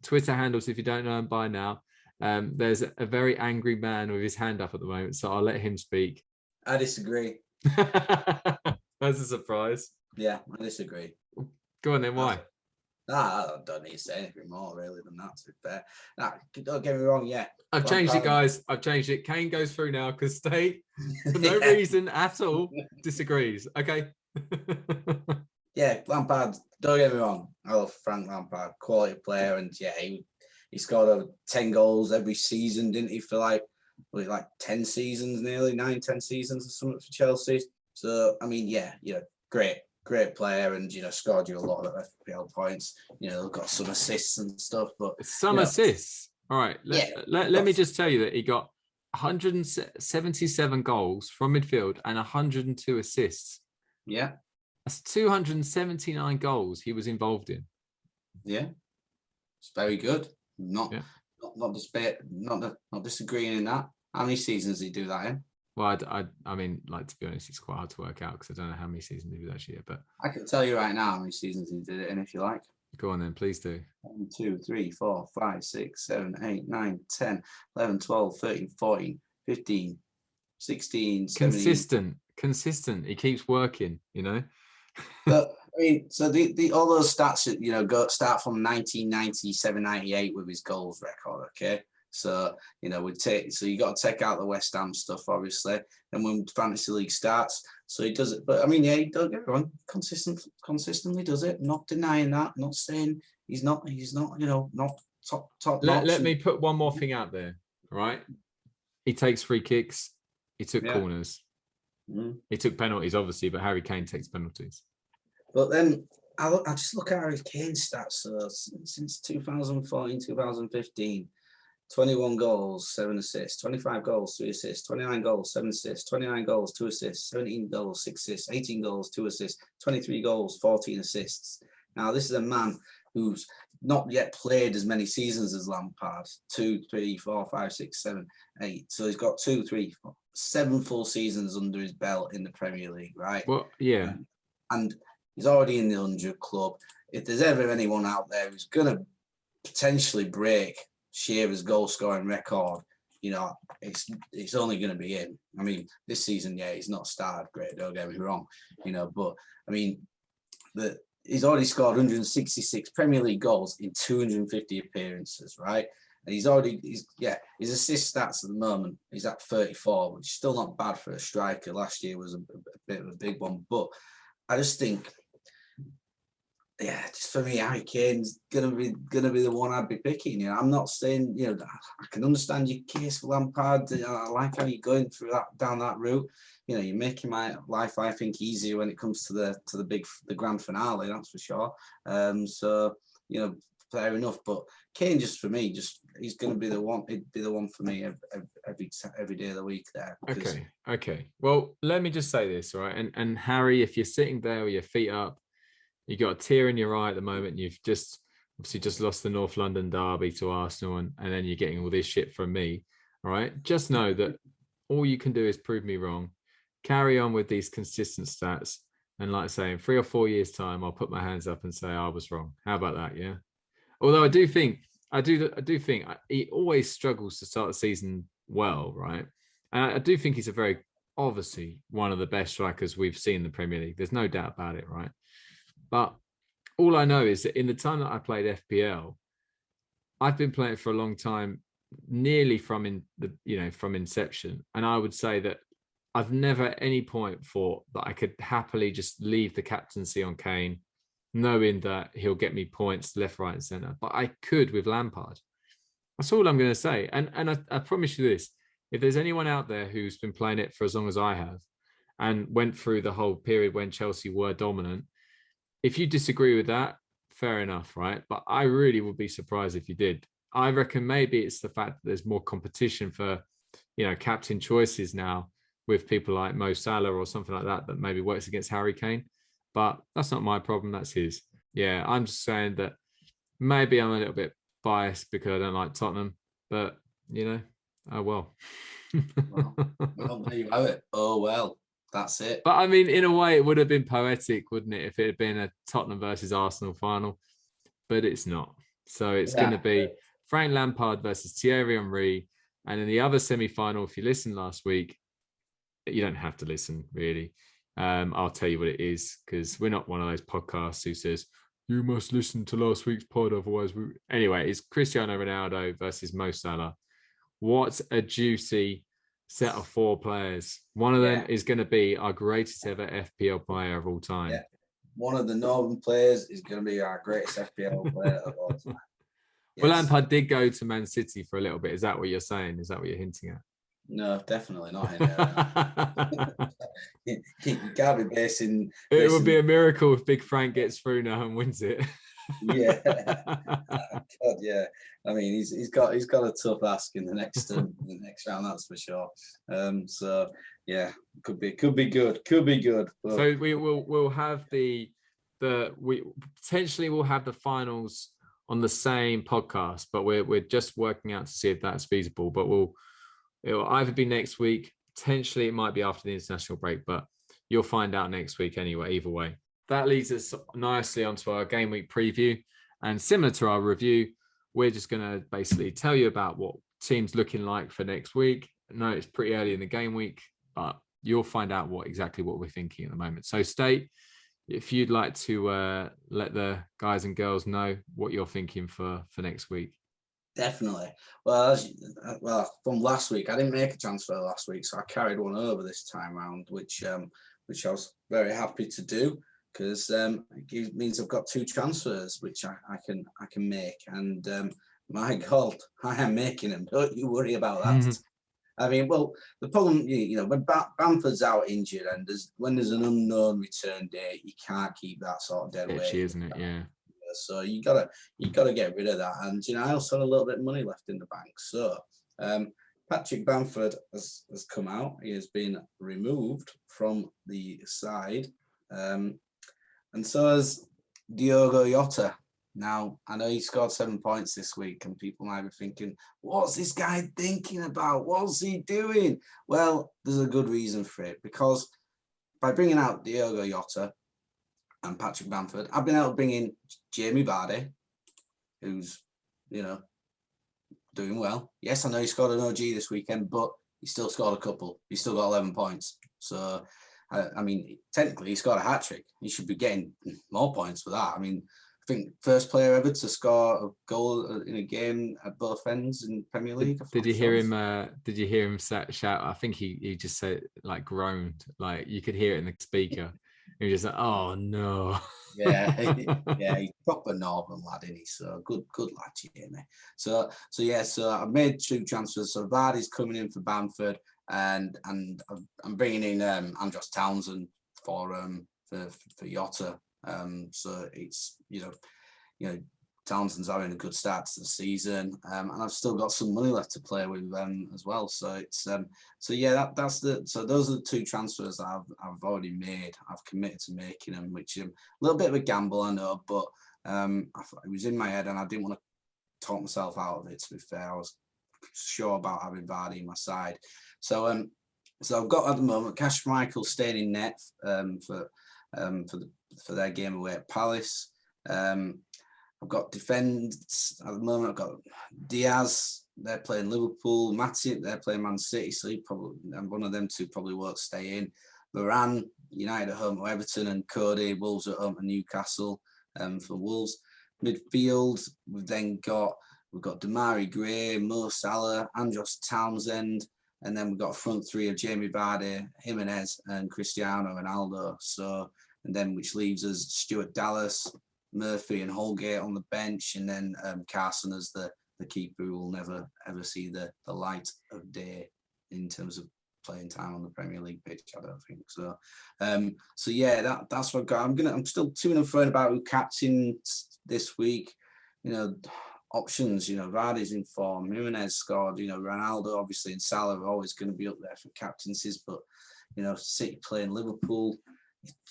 Twitter handles if you don't know them by now. There's a very angry man with his hand up at the moment, so I'll let him speak. I disagree. That's a surprise. Yeah, I disagree. Go on then, why? I don't need to say anything more really than that, to be fair. Don't get me wrong, yeah. I've changed it, guys. I've changed it. Kane goes through now because State, for no reason at all, disagrees. Okay. Yeah, Lampard, don't get me wrong. I love Frank Lampard, quality player, and yeah, he scored over 10 goals every season, didn't he, for like 10 seasons, nearly 9-10 seasons or something for Chelsea. So I mean, yeah, great player, and scored you a lot of FPL points. Got some assists and stuff, but assists. All right, let me just tell you that he got 177 goals from midfield and 102 assists. Yeah, that's 279 goals he was involved in. Yeah, it's very good. Not disagreeing in that. How many seasons did he do that in? Well, I mean, to be honest, it's quite hard to work out because I don't know how many seasons he was actually here. But I can tell you right now how many seasons he did it in, if you like. Go on then, please do. 1, 2, 3, 4, 5, 6, 7, 8, 9, 10, 11, 12, 13, 14, 15, 16, 17. Consistent. He keeps working, But I mean, so the all those stats, start from 1997, 98 with his goals record. Okay. So, you got to take out the West Ham stuff, obviously. And when Fantasy League starts, so he does it. But I mean, yeah, he don't get it wrong. Consistently does it. Not denying that. Not saying he's not, not top. Let me put one more thing out there, right? He takes free kicks. He took corners. Mm-hmm. He took penalties, obviously, but Harry Kane takes penalties. But then I just look at Harry Kane's stats. So since 2014, 2015, 21 goals, 7 assists, 25 goals, 3 assists, 29 goals, 7 assists, 29 goals, 2 assists, 17 goals, 6 assists, 18 goals, 2 assists, 23 goals, 14 assists. Now, this is a man who's not yet played as many seasons as Lampard. 2, 3, 4, 5, 6, 7, 8. So he's got 2, 3, 4, 7 full seasons under his belt in the Premier League, right? Well, yeah. And he's already in the 100 club. If there's ever anyone out there who's going to potentially break Shearer's goal scoring record, it's only going to be him. I mean, this season, he's not started great, don't get me wrong, but I mean, he's already scored 166 Premier League goals in 250 appearances, right? And his assist stats at the moment, he's at 34, which is still not bad for a striker. Last year was a bit of a big one, but I just think, just for me, Harry Kane's gonna be the one I'd be picking. I'm not saying, I can understand your case for Lampard. I like how you're going through down that route. You're making my life, I think, easier when it comes to the grand finale. That's for sure. So fair enough. But Kane, just for me, he's gonna be the one. He'd be the one for me every day of the week there. Okay. Well, let me just say this, right? And Harry, if you're sitting there with your feet up, You got a tear in your eye at the moment. You've obviously just lost the North London derby to Arsenal, and then you're getting all this shit from me. All right. Just know that all you can do is prove me wrong. Carry on with these consistent stats. And like I say, in 3 or 4 years' time, I'll put my hands up and say I was wrong. How about that? Yeah. Although I do think he always struggles to start the season well, right? And I do think he's obviously one of the best strikers we've seen in the Premier League. There's no doubt about it, right? But all I know is that in the time that I played FPL, I've been playing it for a long time, nearly from inception. And I would say that I've never at any point thought that I could happily just leave the captaincy on Kane, knowing that he'll get me points left, right, and centre. But I could with Lampard. That's all I'm going to say. And I promise you this: if there's anyone out there who's been playing it for as long as I have and went through the whole period when Chelsea were dominant, if you disagree with that, fair enough, right? But I really would be surprised if you did. I reckon maybe it's the fact that there's more competition for, captain choices now with people like Mo Salah or something like that maybe works against Harry Kane. But that's not my problem. That's his. Yeah, I'm just saying that maybe I'm a little bit biased because I don't like Tottenham. But, oh well. Well, there you have it. Oh, well. That's it. But I mean, in a way, it would have been poetic, wouldn't it, if it had been a Tottenham versus Arsenal final? But it's not. So it's going to be Frank Lampard versus Thierry Henry. And in the other semi-final, if you listened last week, you don't have to listen, really. I'll tell you what it is, because we're not one of those podcasts who says, you must listen to last week's pod, otherwise we... Anyway, it's Cristiano Ronaldo versus Mo Salah. What a juicy set of 4 players. One of them is going to be our greatest ever FPL player of all time. Yeah. One of the Northern players is going to be our greatest FPL player of all time. Yes. Well, Lampard did go to Man City for a little bit. Is that what you're saying? Is that what you're hinting at? No, definitely not. You can't be basing. It would be a miracle if Big Frank gets through now and wins it. Yeah, God, yeah. I mean, he's got a tough ask in the next round, that's for sure. So yeah, could be good. But... So we'll have we potentially will have the finals on the same podcast, but we're just working out to see if that's feasible. But it'll either be next week, potentially it might be after the international break, but you'll find out next week anyway. Either way. That leads us nicely onto our game week preview. And similar to our review, we're just going to basically tell you about what team's looking like for next week. No, it's pretty early in the game week, but you'll find out exactly what we're thinking at the moment. So State, if you'd like to let the guys and girls know what you're thinking for next week. Definitely. Well, from last week, I didn't make a transfer last week, so I carried one over this time round, which I was very happy to do, because it means I've got 2 transfers which I can make, and my God, I am making them. Don't you worry about that. I mean, well, the problem, when Bamford's out injured and when there's an unknown return date, you can't keep that sort of dead weight, isn't it? Yeah. So you gotta get rid of that. And I also had a little bit of money left in the bank. So Patrick Bamford has come out. He has been removed from the side. And so has Diogo Jota. Now, I know he scored 7 points this week, and people might be thinking, what's this guy thinking about? What's he doing? Well, there's a good reason for it, because by bringing out Diogo Jota and Patrick Bamford, I've been able to bring in Jamie Vardy, who's, doing well. Yes, I know he scored an OG this weekend, but he still scored a couple. He still got 11 points. So, I mean, technically, he scored a hat-trick. He should be getting more points for that. I mean, I think first player ever to score a goal in a game at both ends in Premier League. Did you hear him? Did you hear him shout? I think he just said, like, groaned, like you could hear it in the speaker. He was just like, "Oh no." Yeah, he's proper Northern lad, isn't he? So good lad, Jamie. So I've made 2 transfers. So Vardy's coming in for Bamford, and I'm bringing in Andros Townsend for Jota. So it's Townsend's having a good start to the season, and I've still got some money left to play with as well. So it's so those are the 2 transfers that I've already made. I've committed to making them, which a little bit of a gamble, I know, but it was in my head and I didn't want to talk myself out of it. To be fair, I was sure about having Vardy in my side. So I've got at the moment Cash Michael staying in net for their game away at Palace. I've got defence at the moment. I've got Diaz. They're playing Liverpool. Matip. They're playing Man City. So one of them 2 probably won't stay in. Varane, United at home to Everton, and Cody, Wolves at home to Newcastle for Wolves. Midfield, we've got Damari Gray, Mo Salah, Andros Townsend, and then we've got a front 3 of Jamie Vardy, Jimenez, and Cristiano Ronaldo. So, and then which leaves us Stuart Dallas, Murphy and Holgate on the bench, and then Carson as the keeper, who will never ever see the light of day in terms of playing time on the Premier League pitch, I don't think so. So yeah, that's what I've got. I'm still to and fro about who captains this week. Options. Vardy's in form. Jimenez scored. Ronaldo obviously and Salah are always going to be up there for captaincies, but City playing Liverpool.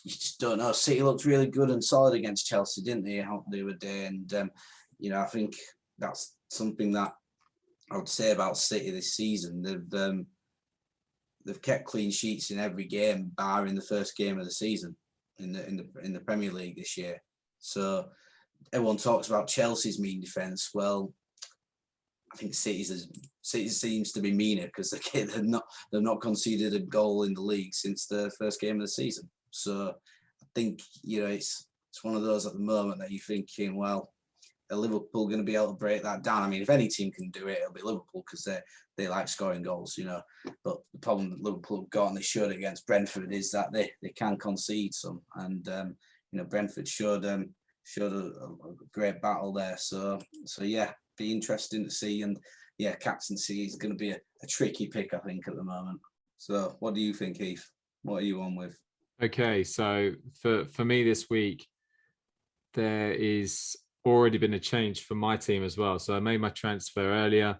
You just don't know. City looked really good and solid against Chelsea, didn't they, the other day? And, I think that's something that I would say about City this season. They've kept clean sheets in every game, barring the first game of the season in the Premier League this year. So everyone talks about Chelsea's mean defence. Well, I think City seems to be meaner because they've not conceded a goal in the league since the first game of the season. So I think it's one of those at the moment that you're thinking, well, are Liverpool going to be able to break that down? I mean, if any team can do it, it'll be Liverpool because they like scoring goals, But the problem that Liverpool have got, and they showed against Brentford, is that they can concede some, and Brentford showed a great battle there. So yeah, be interesting to see, and yeah, captaincy is going to be a tricky pick, I think, at the moment. So what do you think, Heath? What are you on with? Okay, so for me this week, there is already been a change for my team as well. So I made my transfer earlier.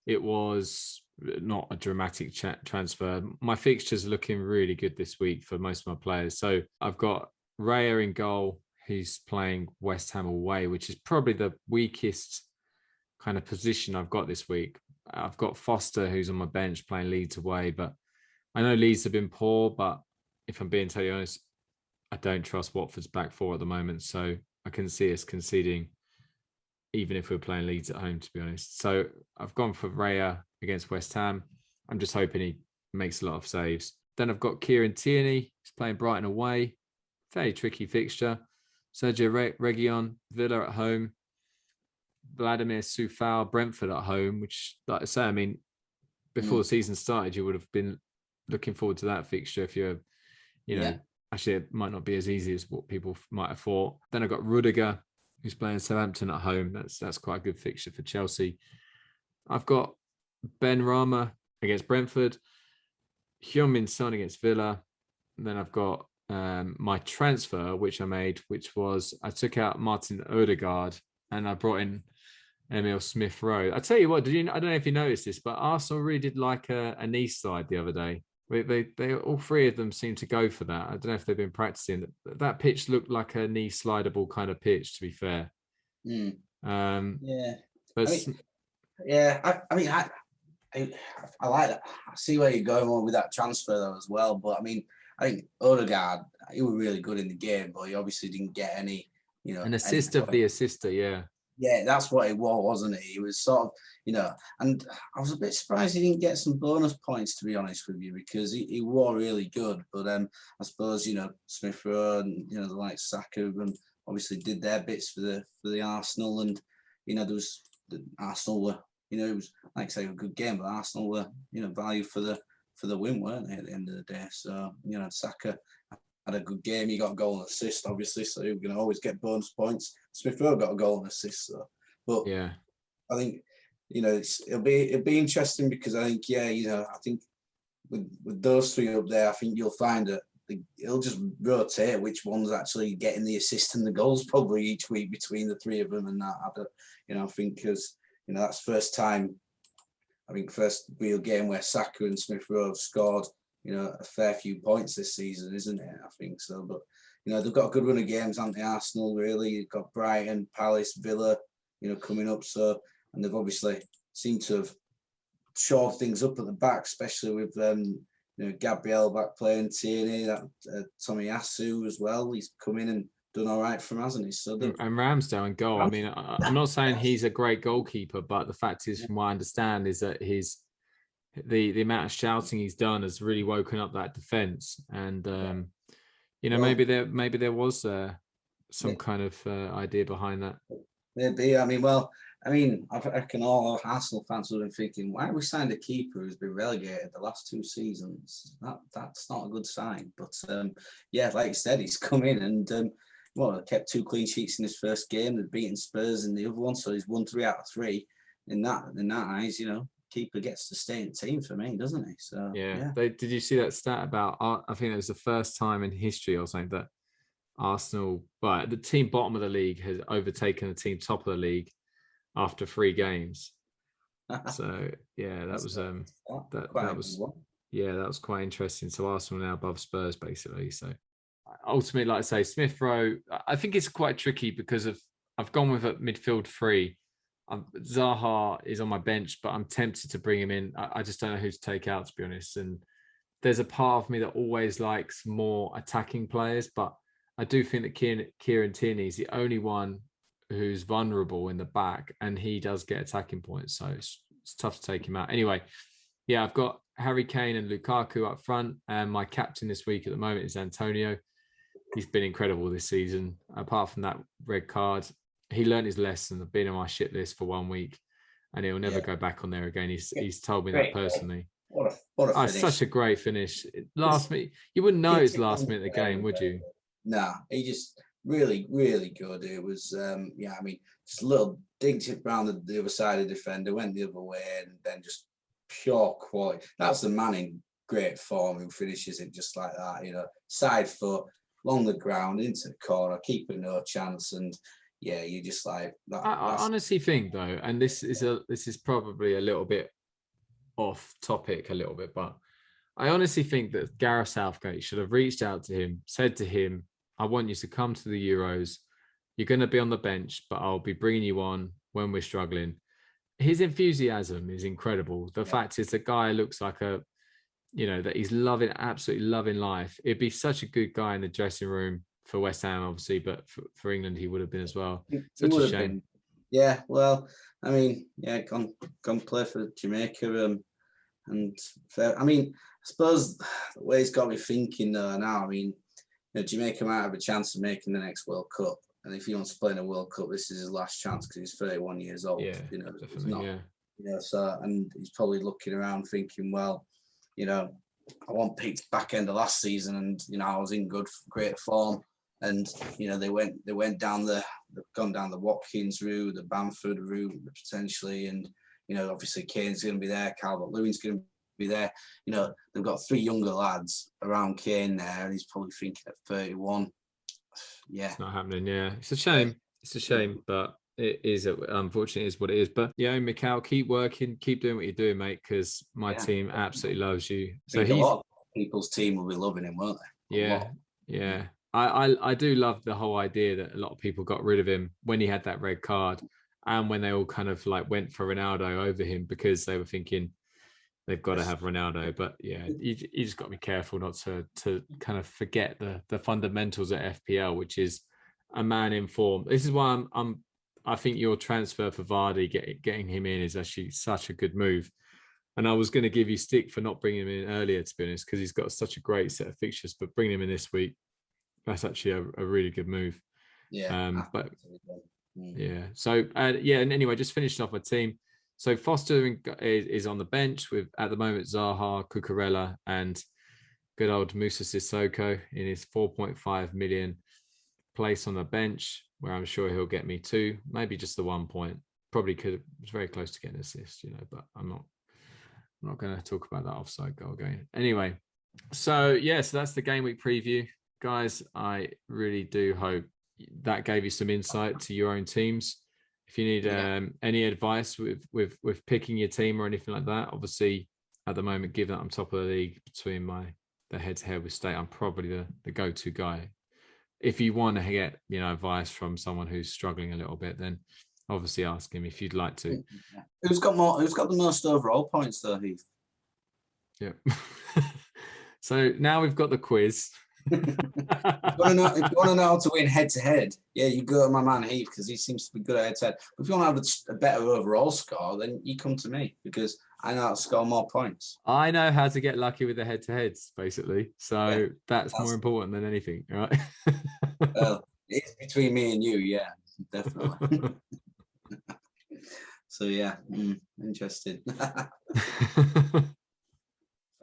It was not a dramatic transfer. My fixture's looking really good this week for most of my players. So I've got Raya in goal. He's playing West Ham away, which is probably the weakest kind of position I've got this week. I've got Foster, who's on my bench, playing Leeds away. But I know Leeds have been poor, but if I'm being totally honest, I don't trust Watford's back four at the moment. So I can see us conceding, even if we're playing Leeds at home, to be honest. So I've gone for Raya against West Ham. I'm just hoping he makes a lot of saves. Then I've got Kieran Tierney. He's playing Brighton away. Fairly tricky fixture. Sergio Reguilon, Villa at home. Vladimir Soufal, Brentford at home, which, like I say, I mean, before the season started, you would have been looking forward to that fixture if you're, actually, it might not be as easy as what people might have thought. Then I've got Rudiger, who's playing Southampton at home. That's quite a good fixture for Chelsea. I've got Ben Rama against Brentford, Heung-min Son against Villa. And then I've got my transfer, which I made, which was I took out Martin Odegaard and I brought in Emil Smith-Rowe. I tell you what, I don't know if you noticed this, but Arsenal really did like a knee slide the other day. They all three of them seem to go for that. I don't know if they've been practicing. That pitch looked like a knee slidable kind of pitch, to be fair. But I like that. I see where you're going on with that transfer though as well. But I mean, I think Odegaard, he was really good in the game, but he obviously didn't get any, an assist of the assister, yeah. Yeah, that's what it was, wasn't it? He was sort of, and I was a bit surprised he didn't get some bonus points, to be honest with you, because he was really good. But I suppose, Smith Rowe and, the likes Saka and obviously did their bits for the Arsenal. And, there was the Arsenal were, it was, like I say, a good game, but Arsenal were, value for the win, weren't they, at the end of the day? So, Saka had a good game. He got a goal and assist, obviously, so you're going to always get bonus points. Smith Rowe got a goal and assist, so. But yeah, I think it'll be interesting because I think I think with those three up there, I think you'll find that he'll just rotate which one's actually getting the assist and the goals probably each week between the three of them, and that I think because that's first time. I think first real game where Saka and Smith Rowe have scored a fair few points this season, isn't it? I think so, but they've got a good run of games, haven't they? Arsenal, really. You've got Brighton, Palace, Villa, coming up. So, and they've obviously seemed to have shored things up at the back, especially with Gabriel back playing, Tierney, that Tomiyasu as well. He's come in and done all right for him, hasn't he? So and Ramsdale in goal. I mean, I'm not saying he's a great goalkeeper, but the fact is, from what I understand, is that the amount of shouting he's done has really woken up that defense. And maybe there was some kind of idea behind that. Maybe. I reckon all Arsenal fans have been thinking, why have we signed a keeper who's been relegated the last 2 seasons? That's not a good sign. But like you said, he's come in and kept 2 clean sheets in his first game. They've beaten Spurs in the other one, so he's won 3 out of 3. In that eyes, keeper gets to stay in the team for me, doesn't he? So yeah. Did you see that stat about? I think it was the first time in history or something that Arsenal, but the team bottom of the league has overtaken the team top of the league after 3 games. So yeah, that was quite interesting. So Arsenal now above Spurs basically. So ultimately, like I say, Smith Rowe, I think it's quite tricky because I've gone with a midfield 3. Zaha is on my bench, but I'm tempted to bring him in. I just don't know who to take out, to be honest. And there's a part of me that always likes more attacking players, but I do think that Kieran Tierney is the only one who's vulnerable in the back, and he does get attacking points, so it's tough to take him out. Anyway, yeah, I've got Harry Kane and Lukaku up front, and my captain this week at the moment is Antonio. He's been incredible this season. Apart from that red card, he learned his lesson of being on my shit list for 1 week, and he'll never go back on there again. He's told me that personally. What a finish. Such a great finish. Last minute, you wouldn't know it's last minute of the game, would you? No, he just really, really good. It was, just a little digged it around the other side of the defender, went the other way, and then just pure quality. That's the man in great form who finishes it just like that, side foot, along the ground, into the corner, keeper no chance, and yeah, you just like that. I honestly think though, and this is probably a little bit off topic a little bit, but I honestly think that Gareth Southgate should have reached out to him, said to him, I want you to come to the Euros. You're going to be on the bench, but I'll be bringing you on when we're struggling. His enthusiasm is incredible. The fact is the guy looks like that he's absolutely loving life. It'd be such a good guy in the dressing room for West Ham, obviously, but for England, he would have been as well. Such a shame. Yeah, well, gone play for Jamaica. And I suppose the way he's got me thinking now, Jamaica might have a chance of making the next World Cup. And if he wants to play in a World Cup, this is his last chance because he's 31 years old. Yeah, definitely, so, and he's probably looking around thinking, well, I won peaked back end of last season and, I was in great form. And, they've gone down the Watkins route, the Bamford route potentially. And, obviously Kane's going to be there. Calvert-Lewin's going to be there. They've got 3 younger lads around Kane there. And he's probably thinking at 31. Yeah. It's not happening. Yeah. It's a shame. But it is, unfortunately, is what it is. But, Mikhail, keep working, keep doing what you're doing, mate, because my team absolutely loves you. So a lot of people's team will be loving him, won't they? Yeah. I do love the whole idea that a lot of people got rid of him when he had that red card and when they all kind of like went for Ronaldo over him because they were thinking they've got to have Ronaldo. But yeah, you just got to be careful not to kind of forget the fundamentals at FPL, which is a man in form. This is why I think your transfer for Vardy, getting him in is actually such a good move. And I was going to give you stick for not bringing him in earlier, to be honest, because he's got such a great set of fixtures, but bringing him in this week, that's actually a really good move. Yeah. Yeah. So, and anyway, just finishing off my team. So Foster is on the bench with, at the moment, Zaha, Cucurella, and good old Musa Sissoko in his 4.5 million place on the bench, where I'm sure he'll get me 2, maybe just the 1 point. Probably was very close to getting an assist, but I'm not going to talk about that offside goal game. Anyway, So that's the game week preview, guys. I really do hope that gave you some insight to your own teams. If you need any advice with picking your team or anything like that, obviously at the moment, given that I'm top of the league between the head-to-head with State, I'm probably the go-to guy. If you want to get advice from someone who's struggling a little bit, then obviously ask him if you'd like to. Who's got the most overall points though, Heath? Yeah. So now we've got the quiz. If you want to know how to win head-to-head, you go to my man Heath because he seems to be good at head-to-head. But if you want to have a better overall score, then you come to me because I know how to score more points. I know how to get lucky with the head-to-heads, basically. So that's more important than anything, right? Well, it's between me and you, definitely. So interesting.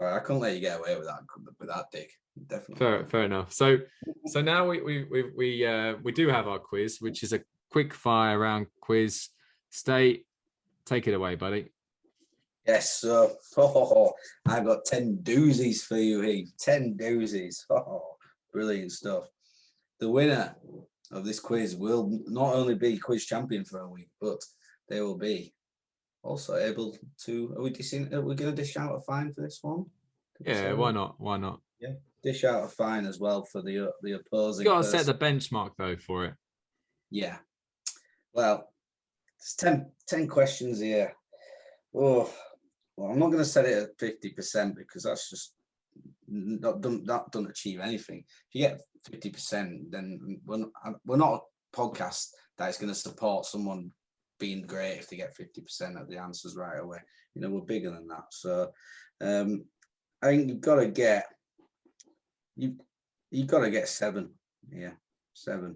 I couldn't let you get away with that, Dick. Definitely. Fair enough. So now we do have our quiz, which is a quick fire round quiz. State, take it away, buddy. Yes, so I've got 10 doozies for you, Heath. 10 doozies. Brilliant stuff. The winner of this quiz will not only be quiz champion for a week, but they will be also able to. Are we going to dish out a fine for this one? Yeah, why not? Yeah, dish out a fine as well for the opposing. You got to set the benchmark though for it. Yeah. Well, it's 10 questions here. Oh, well, I'm not going to set it at 50% because that's just that doesn't achieve anything. If you get 50%, then we're not a podcast that is going to support someone being great if they get 50% of the answers right away. We're bigger than that. So I think you've got to get 7. Yeah, 7.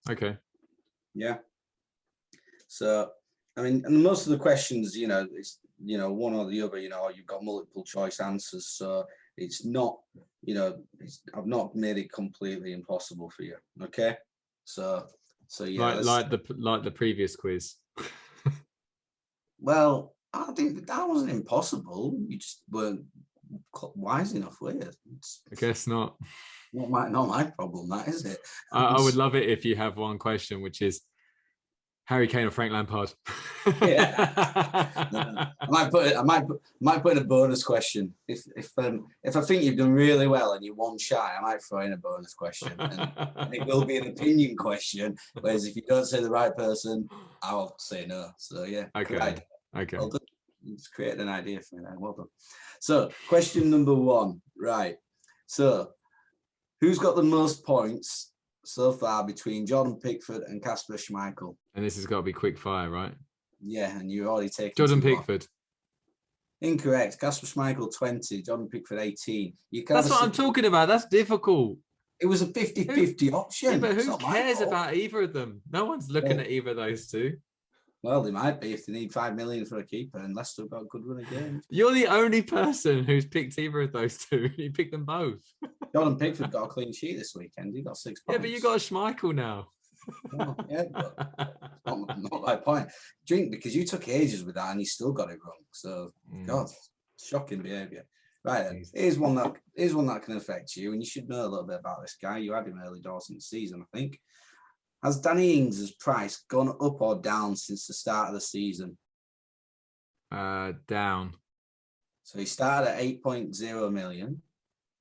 Okay. Yeah. So I mean, and most of the questions, it's one or the other. You've got multiple choice answers, so it's not, I've not made it completely impossible for you. Okay. So yeah. Like the previous quiz. Well, I think that wasn't impossible. You just weren't wise enough, were you? I guess not. Not my problem, that is it. I would love it if you have one question, which is Harry Kane or Frank Lampard. I might put in a bonus question. If I think you've done really well and you're one shy, I might throw in a bonus question, and it will be an opinion question. Whereas if you don't say the right person, I'll say no. So yeah. Okay. Well done. You just created an idea for me then. Well done. So question number 1. Right. So who's got the most points so far between Jordan Pickford and Kasper Schmeichel? And this has got to be quick fire, right? Yeah, and you're already taking Jordan Pickford. Incorrect. Kasper Schmeichel 20, Jordan Pickford 18. That's what I'm talking about. That's difficult. It was a 50-50 option. Yeah, but who cares about either of them? No one's looking at either of those two. Well, they might be if they need 5 million for a keeper, and Leicester have got a good run of games. You're the only person who's picked either of those two. You picked them both. Jordan Pickford got a clean sheet this weekend. He got 6 points. Yeah, but you got a Schmeichel now. Oh, yeah, but not my point. Drink, because you took ages with that and you still got it wrong. So, God, shocking behaviour. Right then, here's one that can affect you, and you should know a little bit about this guy. You had him early doors in the season, I think. Has Danny Ings' price gone up or down since the start of the season? Down. So he started at 8.0 million.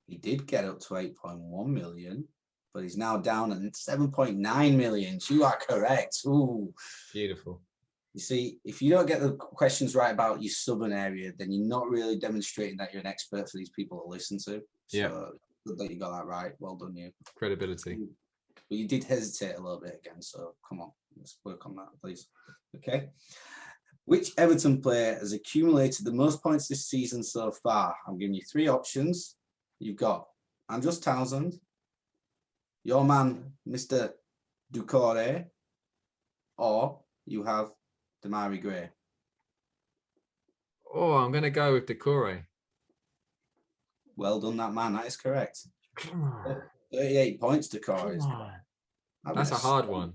He did get up to 8.1 million, but he's now down at 7.9 million. You are correct. Ooh. Beautiful. You see, if you don't get the questions right about your southern area, then you're not really demonstrating that you're an expert for these people to listen to. So good that you got that right. Well done, you. Credibility. But you did hesitate a little bit again, so come on, let's work on that, please. Okay. Which Everton player has accumulated the most points this season so far? I'm giving you 3 options. You've got Andros Townsend, your man, Mr. Doucouré, or you have Damari Gray. Oh, I'm going to go with Doucouré. Well done, that man. That is correct. Come on. 38 points, Doucouré. That's a hard one.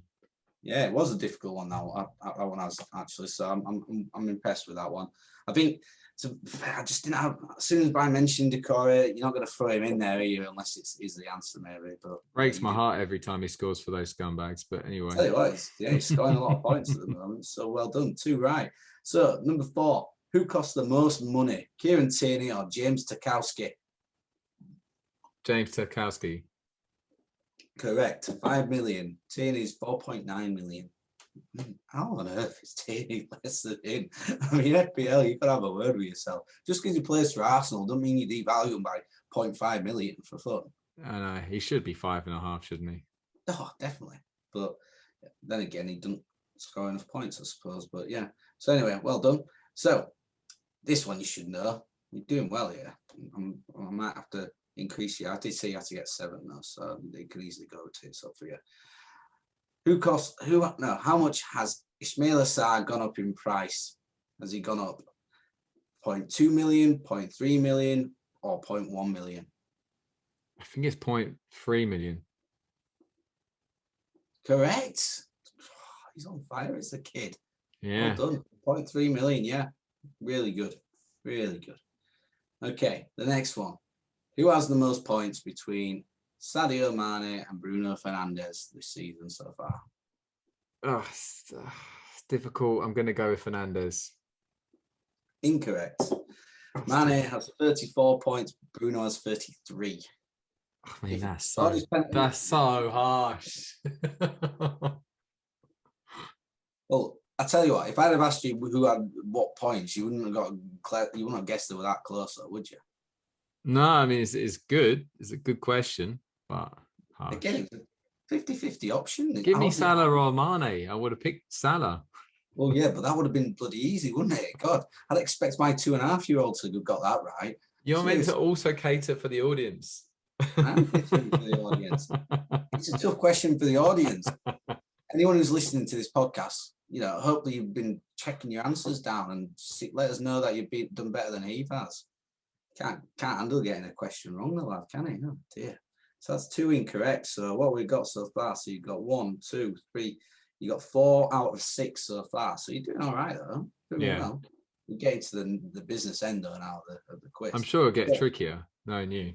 Yeah, it was a difficult one. That one was actually. So I'm impressed with that one. I think. So I just didn't have. As soon as I mentioned Decore, you're not going to throw him in there, are you? Unless is the answer, maybe. But Breaks my heart every time he scores for those scumbags. But anyway, I'll tell you what, he's scoring a lot of points at the moment. So well done, 2 right. So number 4, who costs the most money? Kieran Tierney or James Tarkowski? James Tarkowski. Correct, 5 million. Tierney's 4.9 million. How on earth is Tierney less than him? I mean, FPL, you've got to have a word with yourself. Just because he plays for Arsenal doesn't mean you devalue him by 0.5 million for fun. I know, he should be 5.5, shouldn't he? Oh, definitely. But then again, he doesn't score enough points, I suppose. But yeah. So anyway, well done. So this one you should know. You're doing well here. I might have to increase you. I did say you had to get 7 though, so they could easily go to it. So for you. How much has Ismail Assar gone up in price? Has he gone up 0.2 million, 0.3 million, or 0.1 million? I think it's 0.3 million. Correct. He's on fire as a kid. Yeah. Well done. 0.3 million. Yeah. Really good. Really good. Okay. The next one. Who has the most points between Sadio Mane and Bruno Fernandes this season so far? Oh, it's difficult. I'm going to go with Fernandes. Incorrect. Mane has 34 points. Bruno has 33. I mean, that's so harsh. Well, I tell you what, if I'd have asked you who had what points, you wouldn't have guessed they were that close, though, would you? No, I mean, it's good. It's a good question, but harsh. Again, 50-50 option. Give me Salah or Mane. I would have picked Salah. Well, yeah, but that would have been bloody easy, wouldn't it? God, I'd expect my 2.5-year-old to have got that right. You're meant to also cater for the audience. I'm catering for the audience. It's a tough question for the audience. Anyone who's listening to this podcast, hopefully you've been checking your answers down and let us know that you've done better than Heath has. Can't handle getting a question wrong, the lad, can he? Oh dear. So that's 2 incorrect. So what we've got so far, so you've got 1, 2, 3. You got 4 out of 6 so far. So you're doing all right though. Doing well. We're getting to the business end though now of the quiz. I'm sure it'll get trickier knowing you.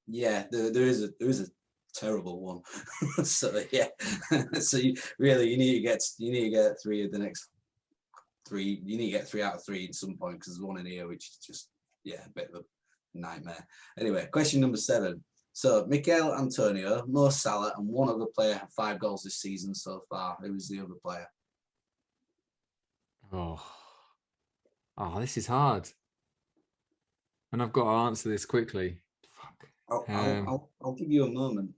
Yeah, there is a terrible one. So yeah, so you need to get 3 of the next 3. You need to get 3 out of 3 at some point because there's one in here which is just a bit of a nightmare. Anyway, question number 7. So Mikel Antonio, Mo Salah, and one other player have 5 goals this season so far. Who is the other player? Oh, this is hard, and I've got to answer this quickly. Fuck. I'll give you a moment.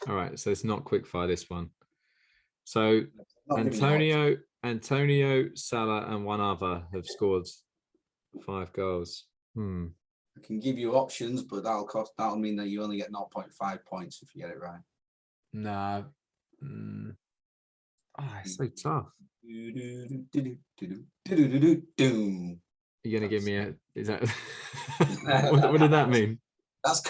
All right, so it's not quick fire this one. So Antonio, Salah, and one other have scored 5 goals. I can give you options, but that'll mean that you only get 0.5 points if you get it right. No. It's so tough. You're gonna give me is that what did that mean? That was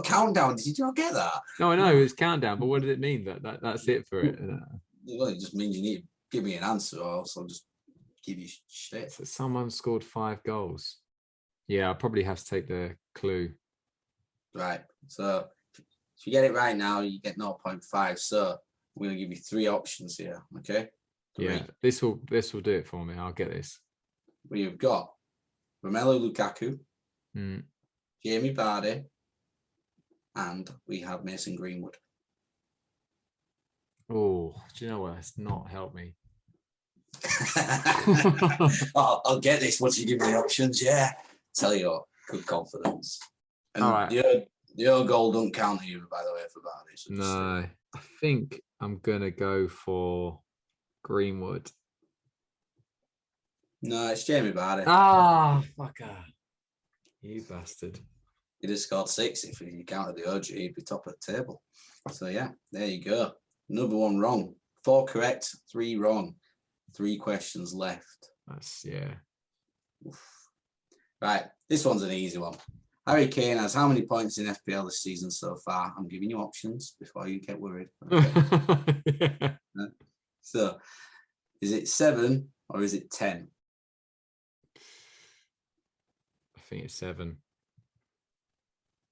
countdown. Did you not get that? No, I know it's countdown, but what did it mean? That's it for it. Well, it just means you need to give me an answer, or else I'll just give you shit. So someone scored 5 goals. Yeah, I'll probably have to take the clue. Right. So if you get it right now, you get 0.5. So I'm going to give you 3 options here. Okay. 3. Yeah, this will do it for me. I'll get this. We've got Romelu Lukaku, Jamie Vardy, and we have Mason Greenwood. Oh, do you know what? It's not helped me. I'll get this once you give me the options. Yeah. Tell you what, good confidence. And all right. The old goal don't count here, by the way, for Vardy. So no, I think I'm going to go for Greenwood. No, it's Jamie Vardy. Ah, fucker. You bastard. He'd have scored 6 if you counted the OG. He'd be top of the table. So, yeah, there you go. Another one wrong. 4 correct, 3 wrong. 3 questions left. That's, Oof. Right, this one's an easy one. Harry Kane has how many points in FPL this season so far? I'm giving you options before you get worried. Okay. So, is it 7 or is it 10? I think it's 7.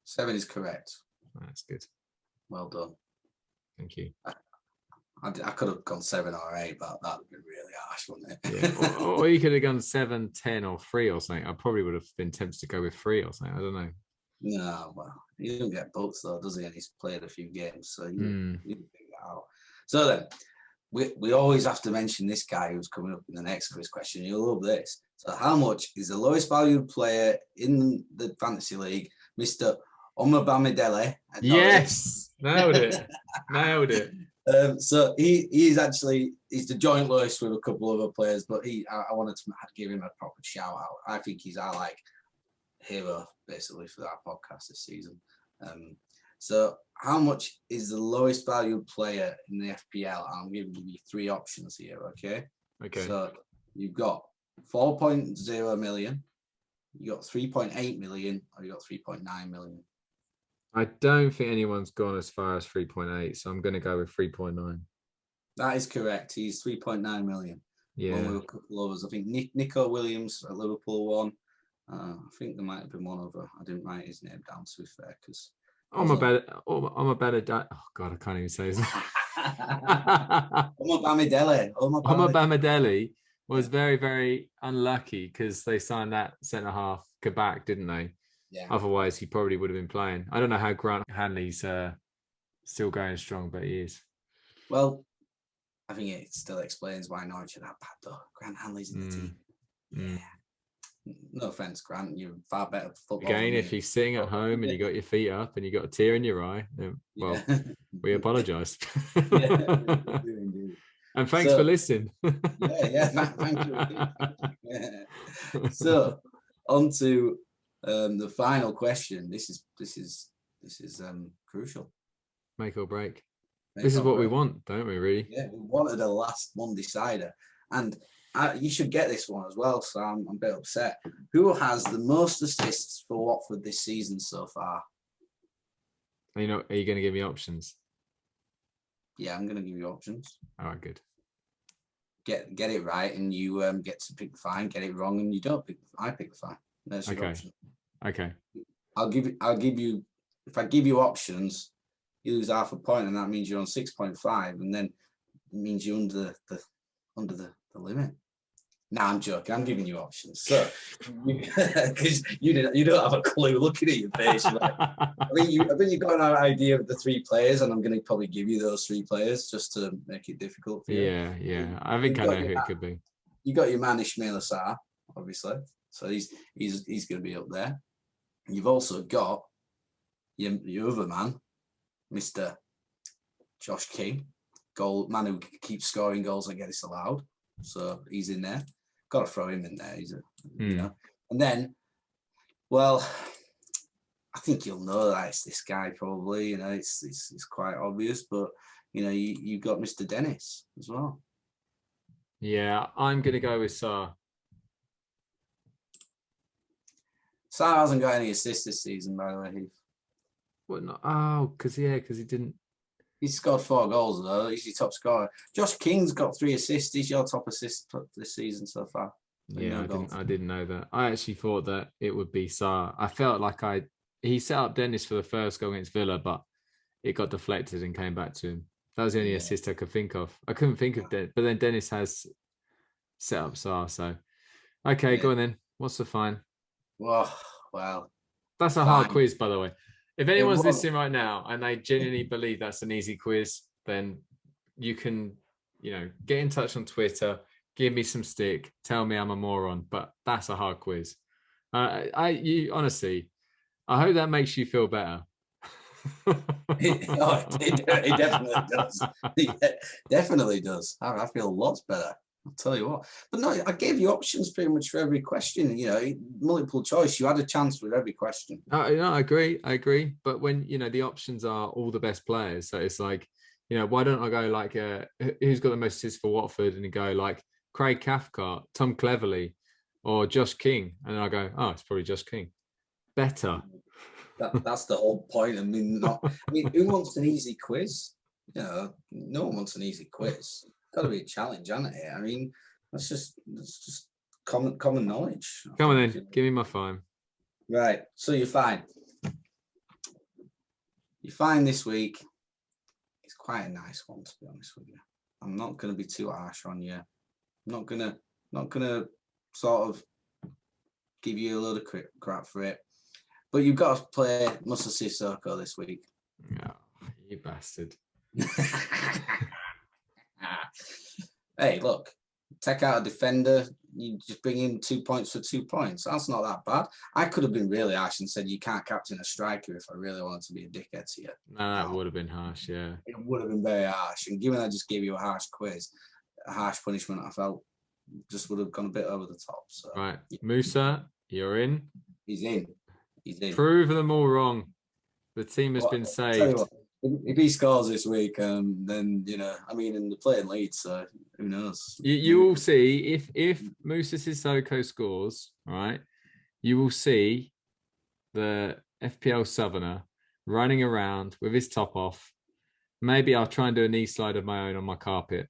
7 is correct. That's good. Well done. Thank you. I could have gone 7 or 8, but that would have been really harsh, wouldn't it? Yeah. Or you could have gone 7, 10, or 3 or something. I probably would have been tempted to go with 3 or something. I don't know. No, well, he doesn't get booked though, does he? And he's played a few games, so you can figure it out. So then, we always have to mention this guy who's coming up in the next quiz question. You'll love this. So, how much is the lowest valued player in the fantasy league, Mr. Omabamidele? Yes, nailed it. Nailed it. So he's the joint lowest with a couple of other players, but I wanted to give him a proper shout out. I think he's our hero basically for our podcast this season. So how much is the lowest valued player in the FPL? I'm giving you 3 options here, okay? Okay. So you've got 4.0 million, you got 3.8 million, or you got 3.9 million. I don't think anyone's gone as far as 3.8, so I'm going to go with 3.9. That is correct. He's 3.9 million. Yeah. One with a couple others. I think Nico Williams at Liverpool won. I think there might have been one other. I didn't write his name down, to be fair, because I'm a better dad. Oh God, I can't even say his name. Omabamidele was very, very unlucky because they signed that centre half Kabak, didn't they? Yeah. Otherwise, he probably would have been playing. I don't know how Grant Hanley's still going strong, but he is. Well, I think it still explains why Norwich are that bad, though. Grant Hanley's in the team. Yeah. No offense, Grant, you're far better football. Again, if you're sitting at home and you got your feet up and you got a tear in your eye, then, well, we apologise. Indeed. And thanks for listening. Thank you. So, on to the final question. This is crucial. Make or break. This is what we want, don't we? Really? Yeah, we wanted a last one decider, and you should get this one as well. So I'm a bit upset. Who has the most assists for Watford this season so far? Are you going to give me options? Yeah, I'm going to give you options. All right, good. Get it right, and you get to pick the fine. Get it wrong, and you don't pick. I pick the fine. There's your option. Okay. I'll give you. If I give you options, you lose half a point, and that means you're on 6.5, and then it means you're under the limit. No, I'm joking. I'm giving you options. So, because you don't have a clue. Looking at your face, I think you've got an idea of the 3 players, and I'm going to probably give you those 3 players just to make it difficult for you. Yeah. I think I know who it could be. You got your man Ismail Assar, obviously. So he's going to be up there. You've also got your other man, Mr. Josh King, man who keeps scoring goals and gets allowed. So he's in there. Got to throw him in there. You know. And then, well, I think you'll know that it's this guy probably. You know, it's quite obvious, but you know, you got Mr. Dennis as well. Yeah, I'm going to go with Sarr. Sarr hasn't got any assists this season, by the way, Heath. What not? Oh, because he didn't. He's scored 4 goals though. He's your top scorer. Josh King's got 3 assists. He's your top assist this season so far. Yeah, I didn't know that. I actually thought that it would be Sarr. I felt like he set up Dennis for the first goal against Villa, but it got deflected and came back to him. That was the only assist I could think of. I couldn't think of Dennis, but then Dennis has set up Sarr. So, okay, go on then. What's the fine? Well, that's a hard quiz, by the way. If anyone's listening right now and they genuinely believe that's an easy quiz, then you can, get in touch on Twitter, give me some stick, tell me I'm a moron, but that's a hard quiz. Honestly, I hope that makes you feel better. It definitely does. It definitely does. I feel lots better. I'll tell you what. But no, I gave you options pretty much for every question. Multiple choice. You had a chance with every question. No, I agree. But when, the options are all the best players. So it's like, why don't I go like, who's got the most assists for Watford? And you go like Craig Cathcart, Tom Cleverley, or Josh King. And I go, oh, it's probably Josh King. Better. That's the whole point. Who wants an easy quiz? No one wants an easy quiz. got to be a challenge, hasn't it? I mean, that's just common knowledge. Come on then, give me my fine. Right, so you're fine. You're fine this week. It's quite a nice one, to be honest with you. I'm not going to be too harsh on you. I'm not gonna sort of give you a load of crap for it. But you've got to play Musa Sissoko this week. Oh, you bastard. Hey, look, take out a defender, you just bring in 2 points for 2 points. That's not that bad. I could have been really harsh and said you can't captain a striker if I really wanted to be a dickhead to you. No, that would have been harsh, yeah. It would have been very harsh. And given I just gave you a harsh quiz, a harsh punishment, I felt just would have gone a bit over the top. So right, Musa, you're in. He's in. Prove them all wrong. The team has been saved. If he scores this week, then I mean, in the playing lead, so who knows? You will see if Musa Sissoko scores, right? You will see the FPL Southerner running around with his top off. Maybe I'll try and do a knee slide of my own on my carpet,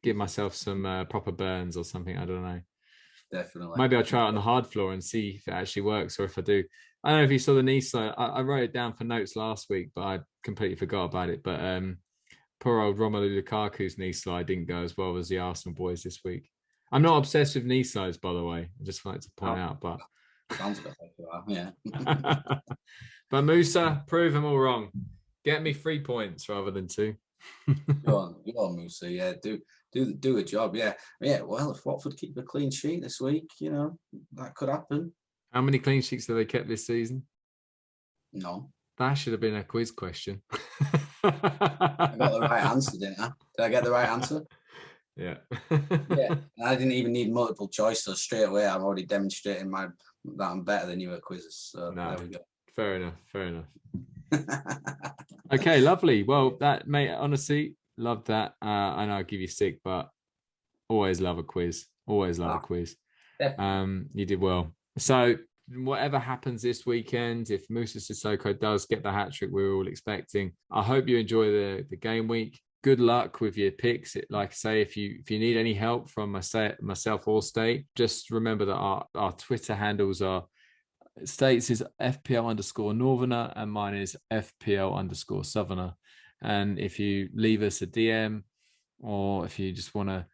give myself some proper burns or something. I don't know. Definitely. Maybe I'll try it on the hard floor and see if it actually works, or if I do. I don't know if you saw the knee slide. I wrote it down for notes last week, but I completely forgot about it. But poor old Romelu Lukaku's knee slide didn't go as well as the Arsenal boys this week. I'm not obsessed with knee slides, by the way. I just like to point out, but sounds a bit like you are, yeah. But Musa, prove them all wrong. Get me 3 points rather than 2. Go on, Musa. Yeah, do a job. Yeah. Well, if Watford keep a clean sheet this week, that could happen. How many clean sheets have they kept this season? No. That should have been a quiz question. I got the right answer, didn't I? Did I get the right answer? Yeah. Yeah. And I didn't even need multiple choice, so straight away I'm already demonstrating that I'm better than you at quizzes. So there we go. Fair enough. Okay, lovely. Well, that, mate, honestly, love that. I know I'll give you stick, but always love a quiz. Always love a quiz. Definitely. You did well. So whatever happens this weekend, if Musa Sissoko does get the hat-trick we're all expecting, I hope you enjoy the game week. Good luck with your picks. Like I say, if you need any help from myself or State, just remember that our Twitter handles are, States is FPL_Northerner and mine is FPL_Southerner. And if you leave us a DM, or if you just want to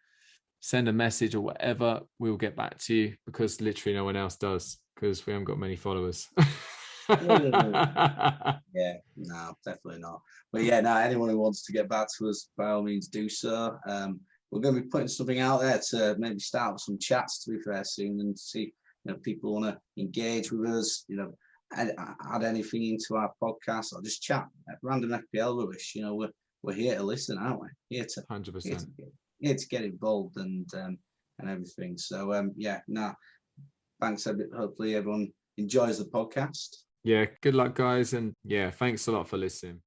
send a message or whatever, we'll get back to you, because literally no one else does, because we haven't got many followers. Yeah, no, definitely not. But yeah, no, anyone who wants to get back to us, by all means do so. We're going to be putting something out there to maybe start with some chats, to be fair, soon, and see people want to engage with us, add anything into our podcast, or just chat random FPL rubbish. We're here to listen, aren't we? Here to 100%. Here to get involved and everything. So thanks. Hopefully everyone enjoys the podcast. Yeah, good luck, guys, and yeah, thanks a lot for listening.